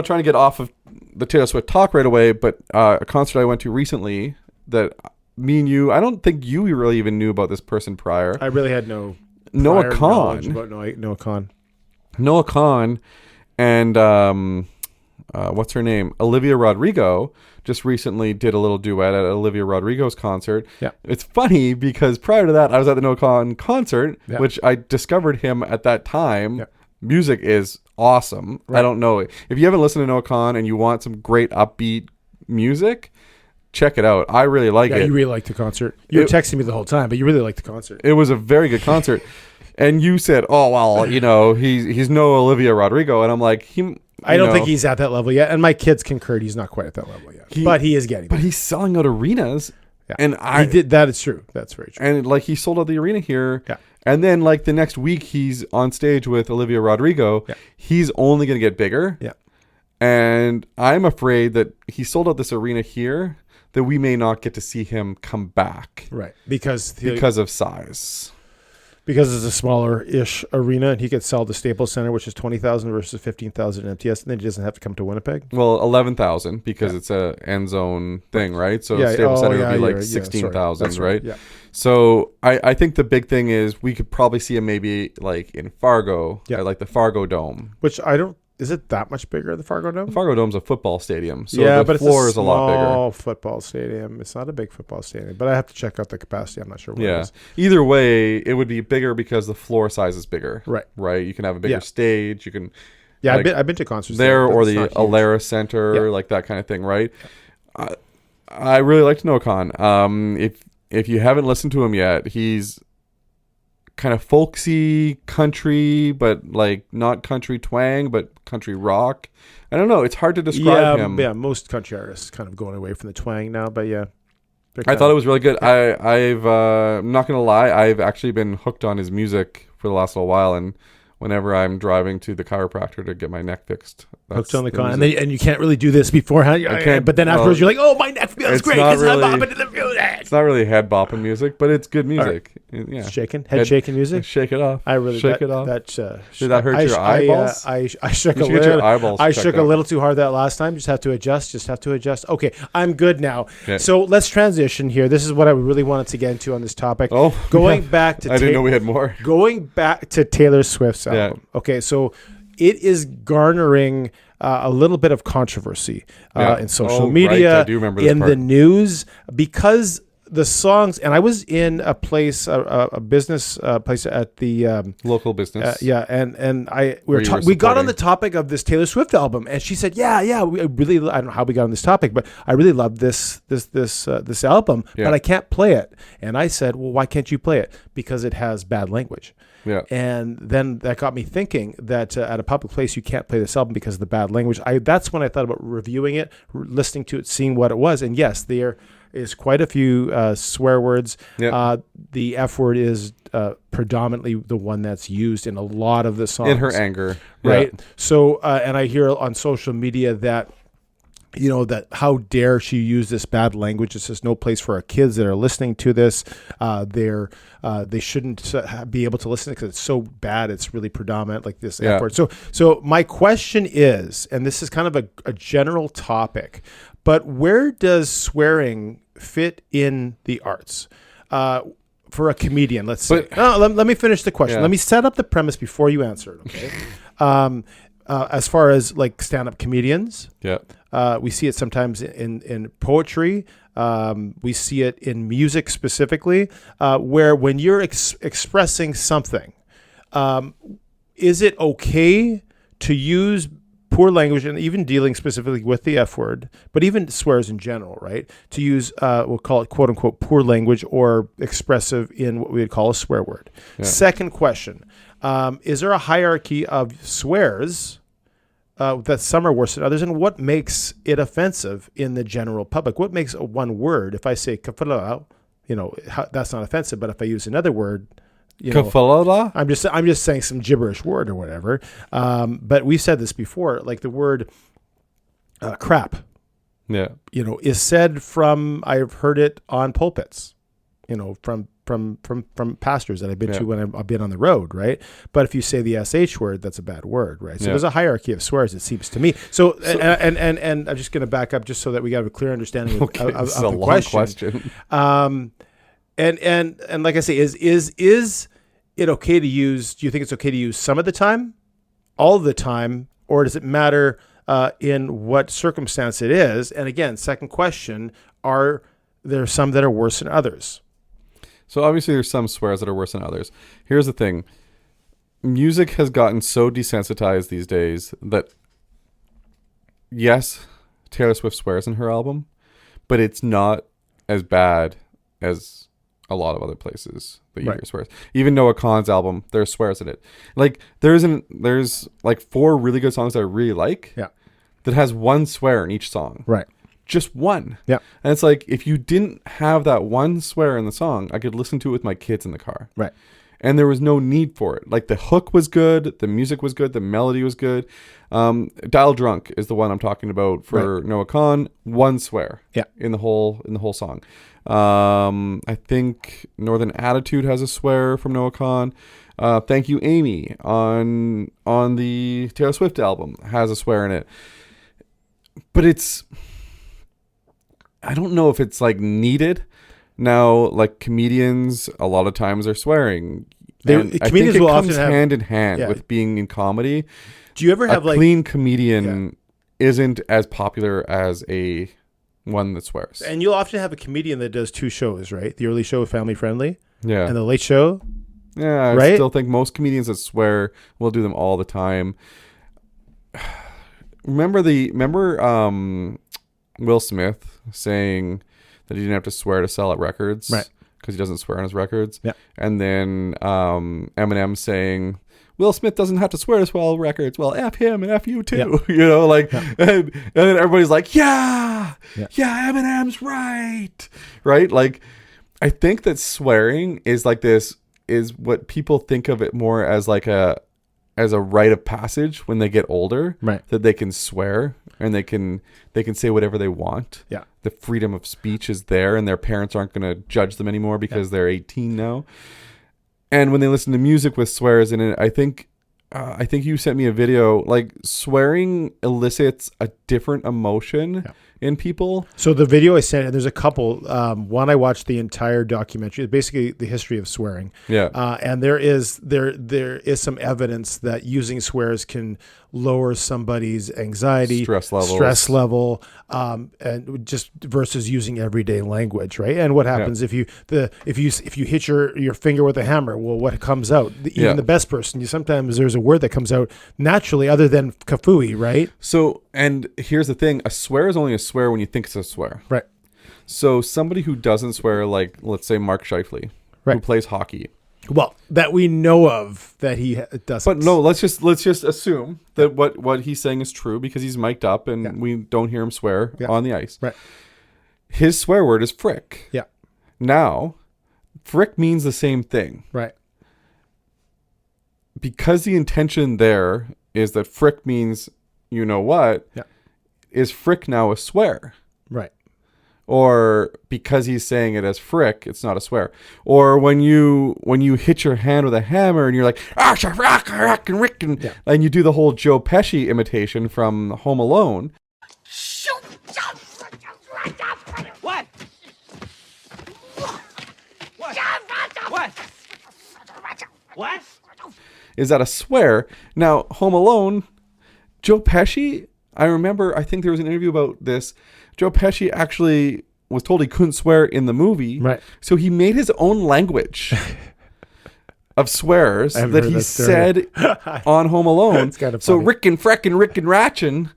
trying to get off of the Taylor Swift talk right away, but a concert I went to recently that me and you, I don't think you really even knew about this person prior. I really had no Noah prior Kahn. knowledge about Noah Kahn. Noah Kahn and what's her name? Olivia Rodrigo just recently did a little duet at Olivia Rodrigo's concert. Yeah. It's funny because prior to that, I was at the Noah Kahn concert, Yeah. which I discovered him at that time. Yeah. Music is awesome. Right. I don't know. If you haven't listened to Noah Kahn and you want some great upbeat music, check it out. I really like Yeah, it. you really liked the concert. You were texting me the whole time, but you really liked the concert. It was a very good concert. And you said, "Oh well, you know, he's no Olivia Rodrigo," and I'm like, I don't think he's at that level yet, and my kids concurred. He's not quite at that level yet, but he is getting. But he's selling out arenas, yeah. And he did that. Is true. That's very true. And like he sold out the arena here, Yeah. And then like the next week he's on stage with Olivia Rodrigo. Yeah. He's only going to get bigger, Yeah. And I'm afraid that he sold out this arena here that we may not get to see him come back, Right, because of size. Because it's a smaller-ish arena, and he could sell the Staples Center, which is 20,000 versus 15,000 MTS, and then he doesn't have to come to Winnipeg. Well, 11,000 because it's a end zone thing, right? So Yeah, Staples Center would be like you're 16,000, That's right? Yeah. So I think the big thing is we could probably see him maybe like in Fargo, Yeah. like the Fargo Dome. Which I don't. Is it that much bigger, the Fargo Dome? The Fargo Dome's a football stadium, so yeah, the but floor it's is a lot bigger. small football stadium. It's not a big football stadium, but I have to check out the capacity. I'm not sure what it Yeah. is. Either way, it would be bigger because the floor size is bigger. Right. Right. You can have a bigger Yeah. stage. You can. Yeah, like, I've been to concerts there, but or it's the not huge. Alara Center, Yeah. like that kind of thing, right? I really liked Noah Kahn. If you haven't listened to him yet, he's kind of folksy country, but like not country twang, but country rock. I don't know. It's hard to describe him. Yeah, most country artists kind of going away from the twang now, but yeah. I thought it was really good. I'm not gonna lie. I've actually been hooked on his music for the last little while, and whenever I'm driving to the chiropractor to get my neck fixed, hooked on the con, and you can't really do this beforehand. I can't, but then afterwards, you're like, "Oh, my neck feels it's great not because I'm really- bopping to the music." It's not really head bopping music, but it's good music. Yeah, Shaking, head shaking music. Shake it off. I really shake it off. Did that hurt your eyeballs? I shook You a should get your little. eyeballs I checked shook a out. little too hard that last time. Just have to adjust. Okay, I'm good now. Okay. So let's transition here. This is what I really wanted to get into on this topic. Oh, going back to I didn't know we had more. Going back to Taylor Swift's album. Okay, so it is garnering a little bit of controversy in social media, right. I do remember this in part. the news, because the songs. And I was in a place, a business place at the Local business. and we you were got on supporting. the topic of this Taylor Swift album, and she said, I don't know how we got on this topic, but I really love this album, Yeah. but I can't play it. And I said, well, why can't you play it? Because it has bad language. Yeah. And then that got me thinking that at a public place you can't play this album because of the bad language. That's when I thought about reviewing it, listening to it, seeing what it was. And yes, there is quite a few swear words. Yeah. The F word is predominantly the one that's used in a lot of the songs. In her anger. Right? Yeah. So, and I hear on social media that, that how dare she use this bad language? This is no place for our kids that are listening to this. They shouldn't be able to listen because it's so bad. It's really predominant, like this F word. So my question is, and this is kind of a general topic, but where does swearing fit in the arts? For a comedian, let's say. Let me finish the question. Yeah. Let me set up the premise before you answer it, okay? As far as like stand-up comedians, we see it sometimes in poetry. We see it in music specifically, where when you're expressing something, is it okay to use poor language, and even dealing specifically with the F word, but even swears in general, right? To use, we'll call it quote unquote poor language or expressive in what we would call a swear word. Yeah. Second question, is there a hierarchy of swears that some are worse than others, and what makes it offensive in the general public? What makes one word, if I say kafala, that's not offensive, but if I use another word, I'm just saying some gibberish word or whatever. But we said this before, like the word crap, is said from, I've heard it on pulpits, from pastors that I've been to when I've been on the road, right? But if you say the sh word, that's a bad word, right? So there's a hierarchy of swears, it seems to me. So and I'm just going to back up just so that we got a clear understanding of the question. And like I say, is it okay to use? Do you think it's okay to use some of the time, all of the time, or does it matter in what circumstance it is? And again, second question: are there some that are worse than others? So obviously there's some swears that are worse than others. Here's the thing. Music has gotten so desensitized these days that, yes, Taylor Swift swears in her album, but it's not as bad as a lot of other places that you hear swears. Even Noah Kahan's album, there's swears in it. Like there's like 4 really good songs that I really like that has one swear in each song. Right. Just one. Yeah. And it's like, if you didn't have that one swear in the song, I could listen to it with my kids in the car. Right. And there was no need for it. Like the hook was good. The music was good. The melody was good. Dial Drunk is the one I'm talking about for Noah Kahan. One swear. Yeah. In the whole song. I think Northern Attitude has a swear from Noah Kahan. Thank You Amy on the Taylor Swift album has a swear in it. But I don't know if it's like needed. Now, like comedians, a lot of times are swearing. Comedians I think it will comes often have hand in hand with being in comedy. Do you ever have a clean comedian isn't as popular as a one that swears. And you'll often have a comedian that does 2 shows, right? The early show, Family Friendly, and the late show. Yeah, I still think most comedians that swear will do them all the time. Remember Will Smith saying that he didn't have to swear to sell at records, right? Because he doesn't swear on his records. Yeah. And then Eminem saying Will Smith doesn't have to swear to sell records. Well, F him and F you too. You know, like, and then everybody's like, yeah, Eminem's right. Like, I think that swearing is like this, is what people think of it more as like as a rite of passage when they get older, right? That they can swear and they can say whatever they want. Yeah. The freedom of speech is there, and their parents aren't going to judge them anymore because they're 18 now. And when they listen to music with swears in it, I think you sent me a video. Like, swearing elicits a different emotion in people. So the video I sent, and there's a couple. One, I watched the entire documentary. It's basically the history of swearing. Yeah. And there is some evidence that using swears can lower somebody's anxiety, stress level, and just versus using everyday language, right? And what happens if you hit your finger with a hammer? Well, what comes out? Even the best person, sometimes there's a word that comes out naturally other than kafooey, right? So, and here's the thing: a swear is only a swear when you think it's a swear, right? So somebody who doesn't swear, like let's say Mark Scheifele, who plays hockey. Well, that we know of, that he doesn't. But no, let's just assume that what he's saying is true because he's mic'd up and we don't hear him swear on the ice. Right. His swear word is frick. Yeah. Now, frick means the same thing. Right. Because the intention there is that frick means you know what. Yeah. Is frick now a swear? Right. Or because he's saying it as frick, it's not a swear. Or when you hit your hand with a hammer and you're like, and you do the whole Joe Pesci imitation from Home Alone. What? What? Is that a swear? Now, Home Alone, Joe Pesci, I think there was an interview about this. Joe Pesci actually was told he couldn't swear in the movie. Right. So he made his own language of swears that he said on Home Alone. It's kind of so funny. Rick and Ratchin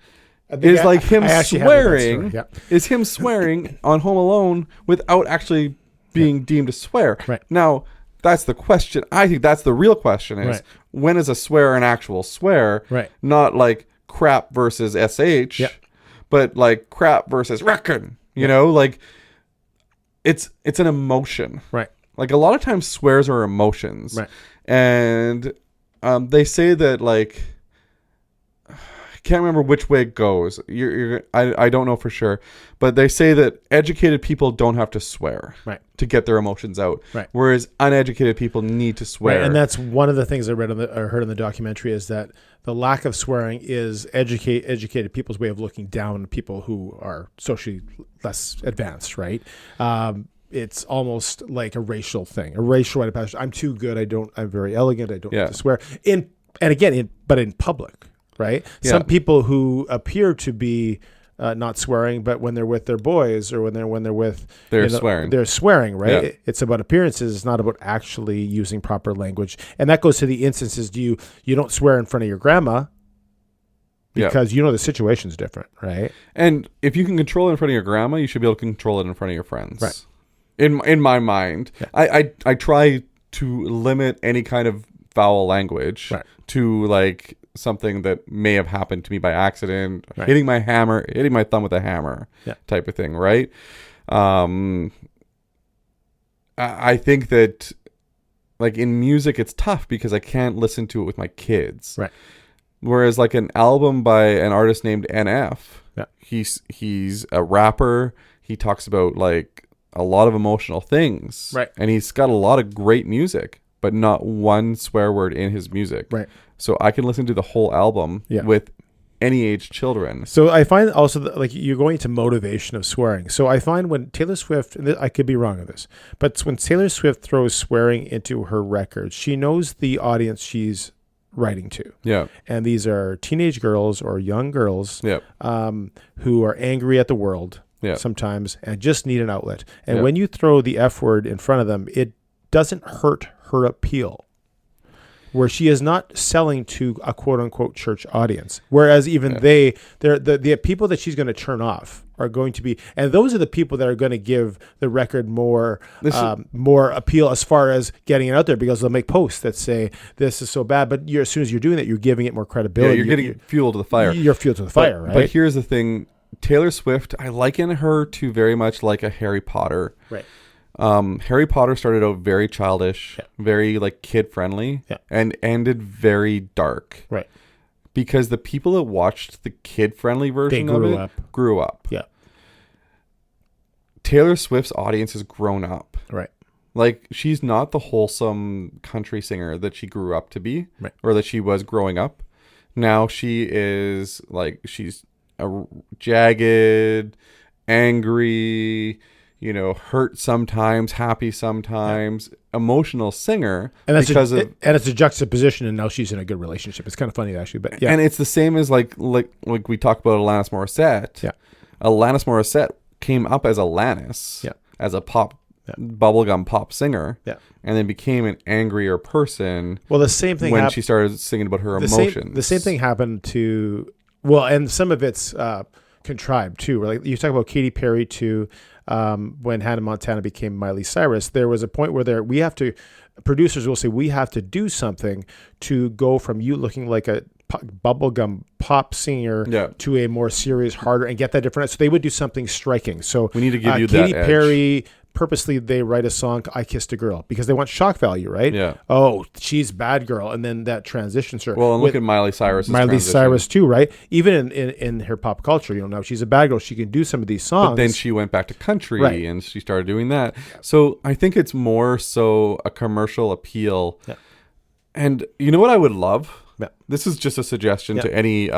is like him swearing. Yeah. Is him swearing on Home Alone without actually being deemed a swear. Right. Now, that's the question. I think that's the real question is when is a swear an actual swear? Right. Not like crap versus SH. Yeah. But like crap versus reckon, you know, like it's an emotion. Right. Like a lot of times swears are emotions. Right. And they say that like, I can't remember which way it goes. I don't know for sure, but they say that educated people don't have to swear to get their emotions out, whereas uneducated people need to swear. Right. And that's one of the things I read or heard in the documentary is that the lack of swearing is educated people's way of looking down on people who are socially less advanced, right? It's almost like a racial thing, a racial rite of passage. I'm too good. I'm very elegant. I don't have to swear. But in public, right? Yeah. Some people who appear to be not swearing, but when they're with their boys or when they're with, swearing. They're swearing, right? Yeah. It's about appearances. It's not about actually using proper language. And that goes to the instances. You don't swear in front of your grandma because you know the situation's different, right? And if you can control it in front of your grandma, you should be able to control it in front of your friends, right? In my mind, I try to limit any kind of foul language to like something that may have happened to me by accident, hitting my thumb with a hammer, type of thing, right? I think that like in music, it's tough because I can't listen to it with my kids, right? Whereas like an album by an artist named NF, he's a rapper. He talks about like a lot of emotional things, right? And he's got a lot of great music, but not one swear word in his music, right? So I can listen to the whole album with any age children. So I find also that, like, you're going to motivation of swearing. So I find when Taylor Swift, and I could be wrong on this, but when Taylor Swift throws swearing into her records, she knows the audience she's writing to. Yeah. And these are teenage girls or young girls who are angry at the world sometimes and just need an outlet. And when you throw the F word in front of them, it doesn't hurt her appeal. Where she is not selling to a quote unquote church audience. Whereas even they're the people that she's going to turn off are going to be, and those are the people that are going to give the record more appeal as far as getting it out there, because they'll make posts that say this is so bad, but as soon as you're doing that, you're giving it more credibility. Yeah, you're getting fuel to the fire. You're fuel to the fire, right? But here's the thing. Taylor Swift, I liken her to very much like a Harry Potter. Right. Harry Potter started out very childish, very like kid friendly, and ended very dark. Right. Because the people that watched the kid friendly version of it grew up. Yeah. Taylor Swift's audience has grown up. Right. Like, she's not the wholesome country singer that she grew up to be, or that she was growing up. Now she is like, she's a jagged, angry, hurt sometimes, happy sometimes, emotional singer. And that's it's a juxtaposition, and now she's in a good relationship. It's kind of funny actually, but and it's the same as like we talk about Alanis Morissette. Yeah, Alanis Morissette came up as Alanis, as a pop bubblegum pop singer, and then became an angrier person. Well, the same thing when she started singing about her emotions. The same thing happened to and some of it's contrived too. Like you talk about Katy Perry too. When Hannah Montana became Miley Cyrus, there was a point where producers will say, we have to do something to go from you looking like a bubblegum pop singer to a more serious, harder, and get that different. So they would do something striking. So we need to give you Katy that edge. Perry, purposely they write a song, I Kissed a Girl, because they want shock value, right? Yeah. Oh, she's bad girl. And then that transitions her. Well, and look at Miley Cyrus. Miley Cyrus too, right? Even in her pop culture, now she's a bad girl. She can do some of these songs. But then she went back to country and she started doing that. So I think it's more so a commercial appeal. Yeah. And you know what I would love? Yeah. This is just a suggestion to any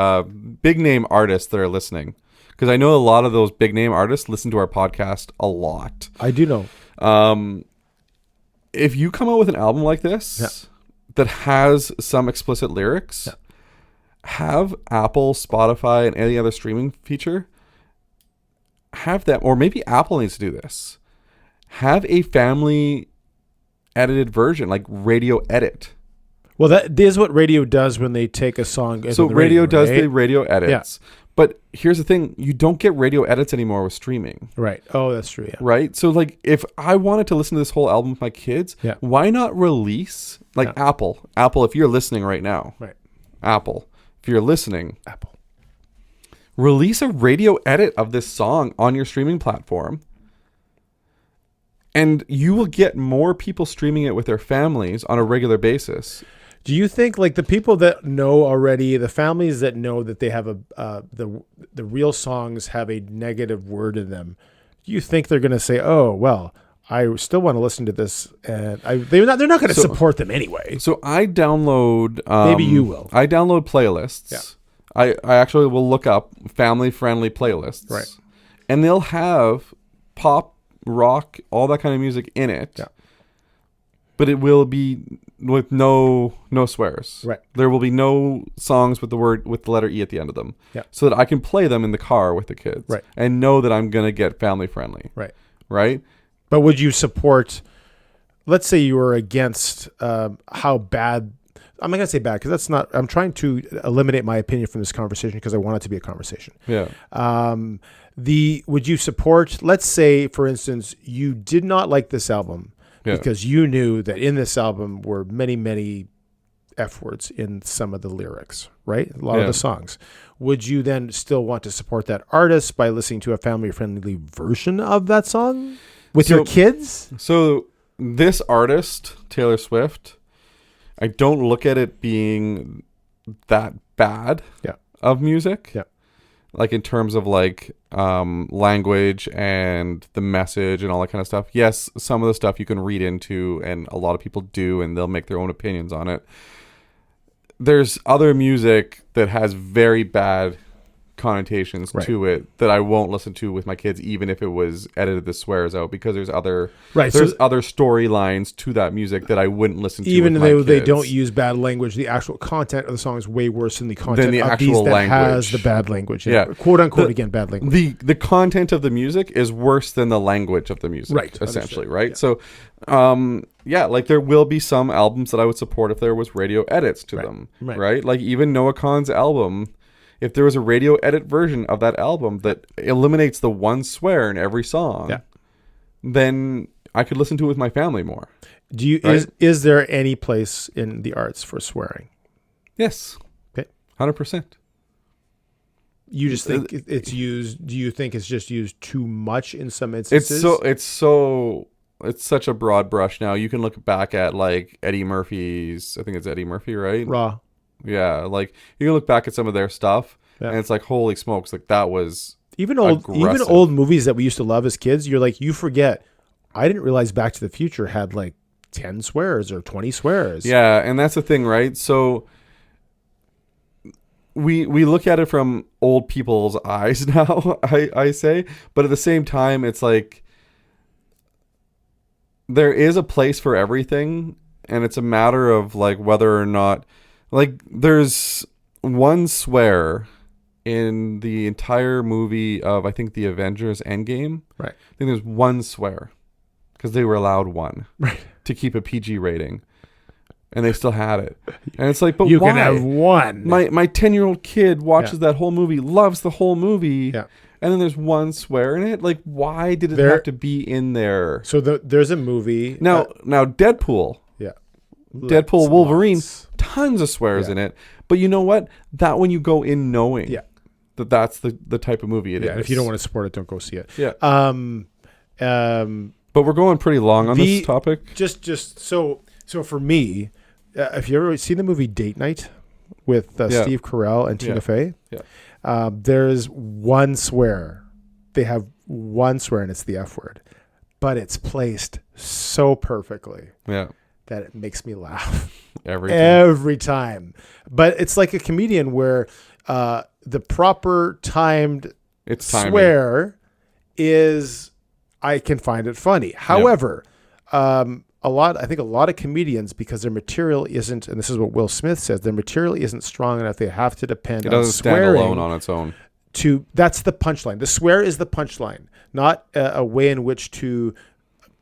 big name artists that are listening. Because I know a lot of those big name artists listen to our podcast a lot. I do know. If you come out with an album like this that has some explicit lyrics, have Apple, Spotify, and any other streaming feature have that, or maybe Apple needs to do this. Have a family edited version, like radio edit. Well, that is what radio does when they take a song. So radio does the radio edits. Yeah. But here's the thing, you don't get radio edits anymore with streaming. Right. Oh, that's true. Yeah. Right? So like if I wanted to listen to this whole album with my kids, why not release Apple, if you're listening right now. Right. Apple, if you're listening, release a radio edit of this song on your streaming platform. And you will get more people streaming it with their families on a regular basis. Do you think like the people that know already, the families that know that they have the real songs have a negative word in them? Do you think they're going to say, "Oh, well, I still want to listen to this," and they're not going to support them anyway? So I download. Maybe you will. I download playlists. Yeah. I actually will look up family-friendly playlists. Right. And they'll have pop, rock, all that kind of music in it. Yeah. But it will be with no swears. Right. There will be no songs with the letter E at the end of them. Yeah. So that I can play them in the car with the kids. Right. And know that I'm going to get family-friendly. Right. Right? But would you support, let's say you were against how bad, I'm not going to say bad because that's not, I'm trying to eliminate my opinion from this conversation because I want it to be a conversation. Yeah. Would you support, let's say, for instance, you did not like this album because you knew that in this album were many, many F words in some of the lyrics, right? A lot of the songs. Would you then still want to support that artist by listening to a family-friendly version of that song with your kids? So this artist, Taylor Swift, I don't look at it being that bad of music. Yeah. Like in terms of like language and the message and all that kind of stuff. Yes, some of the stuff you can read into, and a lot of people do, and they'll make their own opinions on it. There's other music that has very bad connotations to it that I won't listen to with my kids, even if it was edited the swears out, because there's other other storylines to that music that I wouldn't listen to. Even with though they don't use bad language, the actual content of the song is way worse than the content than the of actual these that language has the bad language. Quote unquote again, bad language. The content of the music is worse than the language of the music, right? Essentially, right? So, like there will be some albums that I would support if there was radio edits to them, right? Like even Noah Kahan's album. If there was a radio edit version of that album that eliminates the one swear in every song, then I could listen to it with my family more. Do you is there any place in the arts for swearing? Yes. Okay. 100%. You just think it's used? Do you think it's just used too much in some instances? It's such a broad brush now. You can look back at like Eddie Murphy's. I think it's Eddie Murphy, right? Raw. Yeah, like you can look back at some of their stuff, and it's like, holy smokes, like that was even old movies that we used to love as kids. You're like, you forget. I didn't realize Back to the Future had like 10 swears or 20 swears. Yeah, and that's the thing, right? So we look at it from old people's eyes now, I say, but at the same time, it's like there is a place for everything, and it's a matter of like whether or not. Like, there's one swear in the entire movie of, I think, the Avengers Endgame. Right. I think there's one swear because they were allowed one to keep a PG rating. And they still had it. And it's like, but you why? Can have one. My 10-year-old kid watches that whole movie, loves the whole movie. Yeah. And then there's one swear in it. Like, why did it have to be in there? So there's a movie. Now Deadpool. Yeah. Deadpool, Wolverine, tons of swears in it. But you know what? That when you go in knowing that's the type of movie it is. If you don't want to support it, don't go see it. Yeah. But we're going pretty long on this topic. Just so for me, if you ever seen the movie Date Night with Steve Carell and Tina Fey, there's one swear. They have one swear, and it's the F word, but it's placed so perfectly. Yeah. That it makes me laugh every time. But it's like a comedian where the proper timed swear is, I can find it funny. However, I think a lot of comedians, because their material isn't, and this is what Will Smith says, their material isn't strong enough. They have to depend on swearing. It doesn't stand alone on its own. That's the punchline. The swear is the punchline, not a way in which to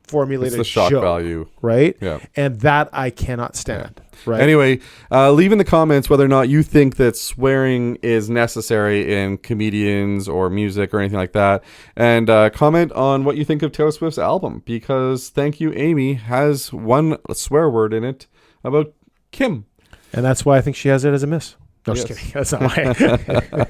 formulate the shock value, right? Yeah, and that I cannot stand. Right. Anyway, leave in the comments whether or not you think that swearing is necessary in comedians or music or anything like that, and comment on what you think of Taylor Swift's album, because Thank You Amy has one swear word in it about Kim, and that's why I think she has it as a miss. No, Yes. just kidding. That's not why.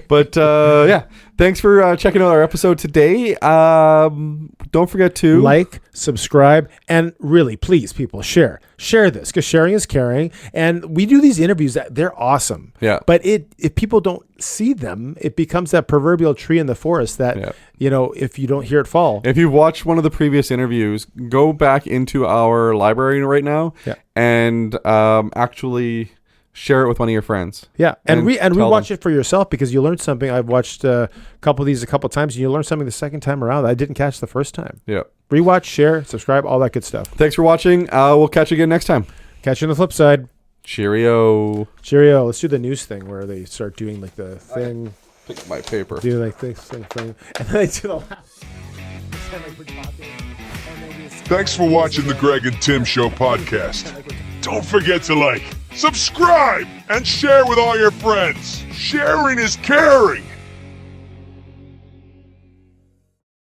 But yeah, thanks for checking out our episode today. Don't forget to like, subscribe, and really, please, people, share this, because sharing is caring. And we do these interviews that they're awesome. Yeah. But if people don't see them, it becomes that proverbial tree in the forest that if you don't hear it fall. If you've watched one of the previous interviews, go back into our library right now and actually share it with one of your friends. Yeah, and rewatch them. it for yourself, because you learned something. I've watched a couple of these a couple of times, and you learn something the second time around that I didn't catch the first time. Yeah. Rewatch, share, subscribe, all that good stuff. Thanks for watching. We'll catch you again next time. Catch you on the flip side. Cheerio. Cheerio. Let's do the news thing where they start doing like the thing. Pick my paper. Do like this thing, and then they do the laugh. Thanks for watching the Greg and Tim Show podcast. Don't forget to like, subscribe, and share with all your friends. Sharing is caring.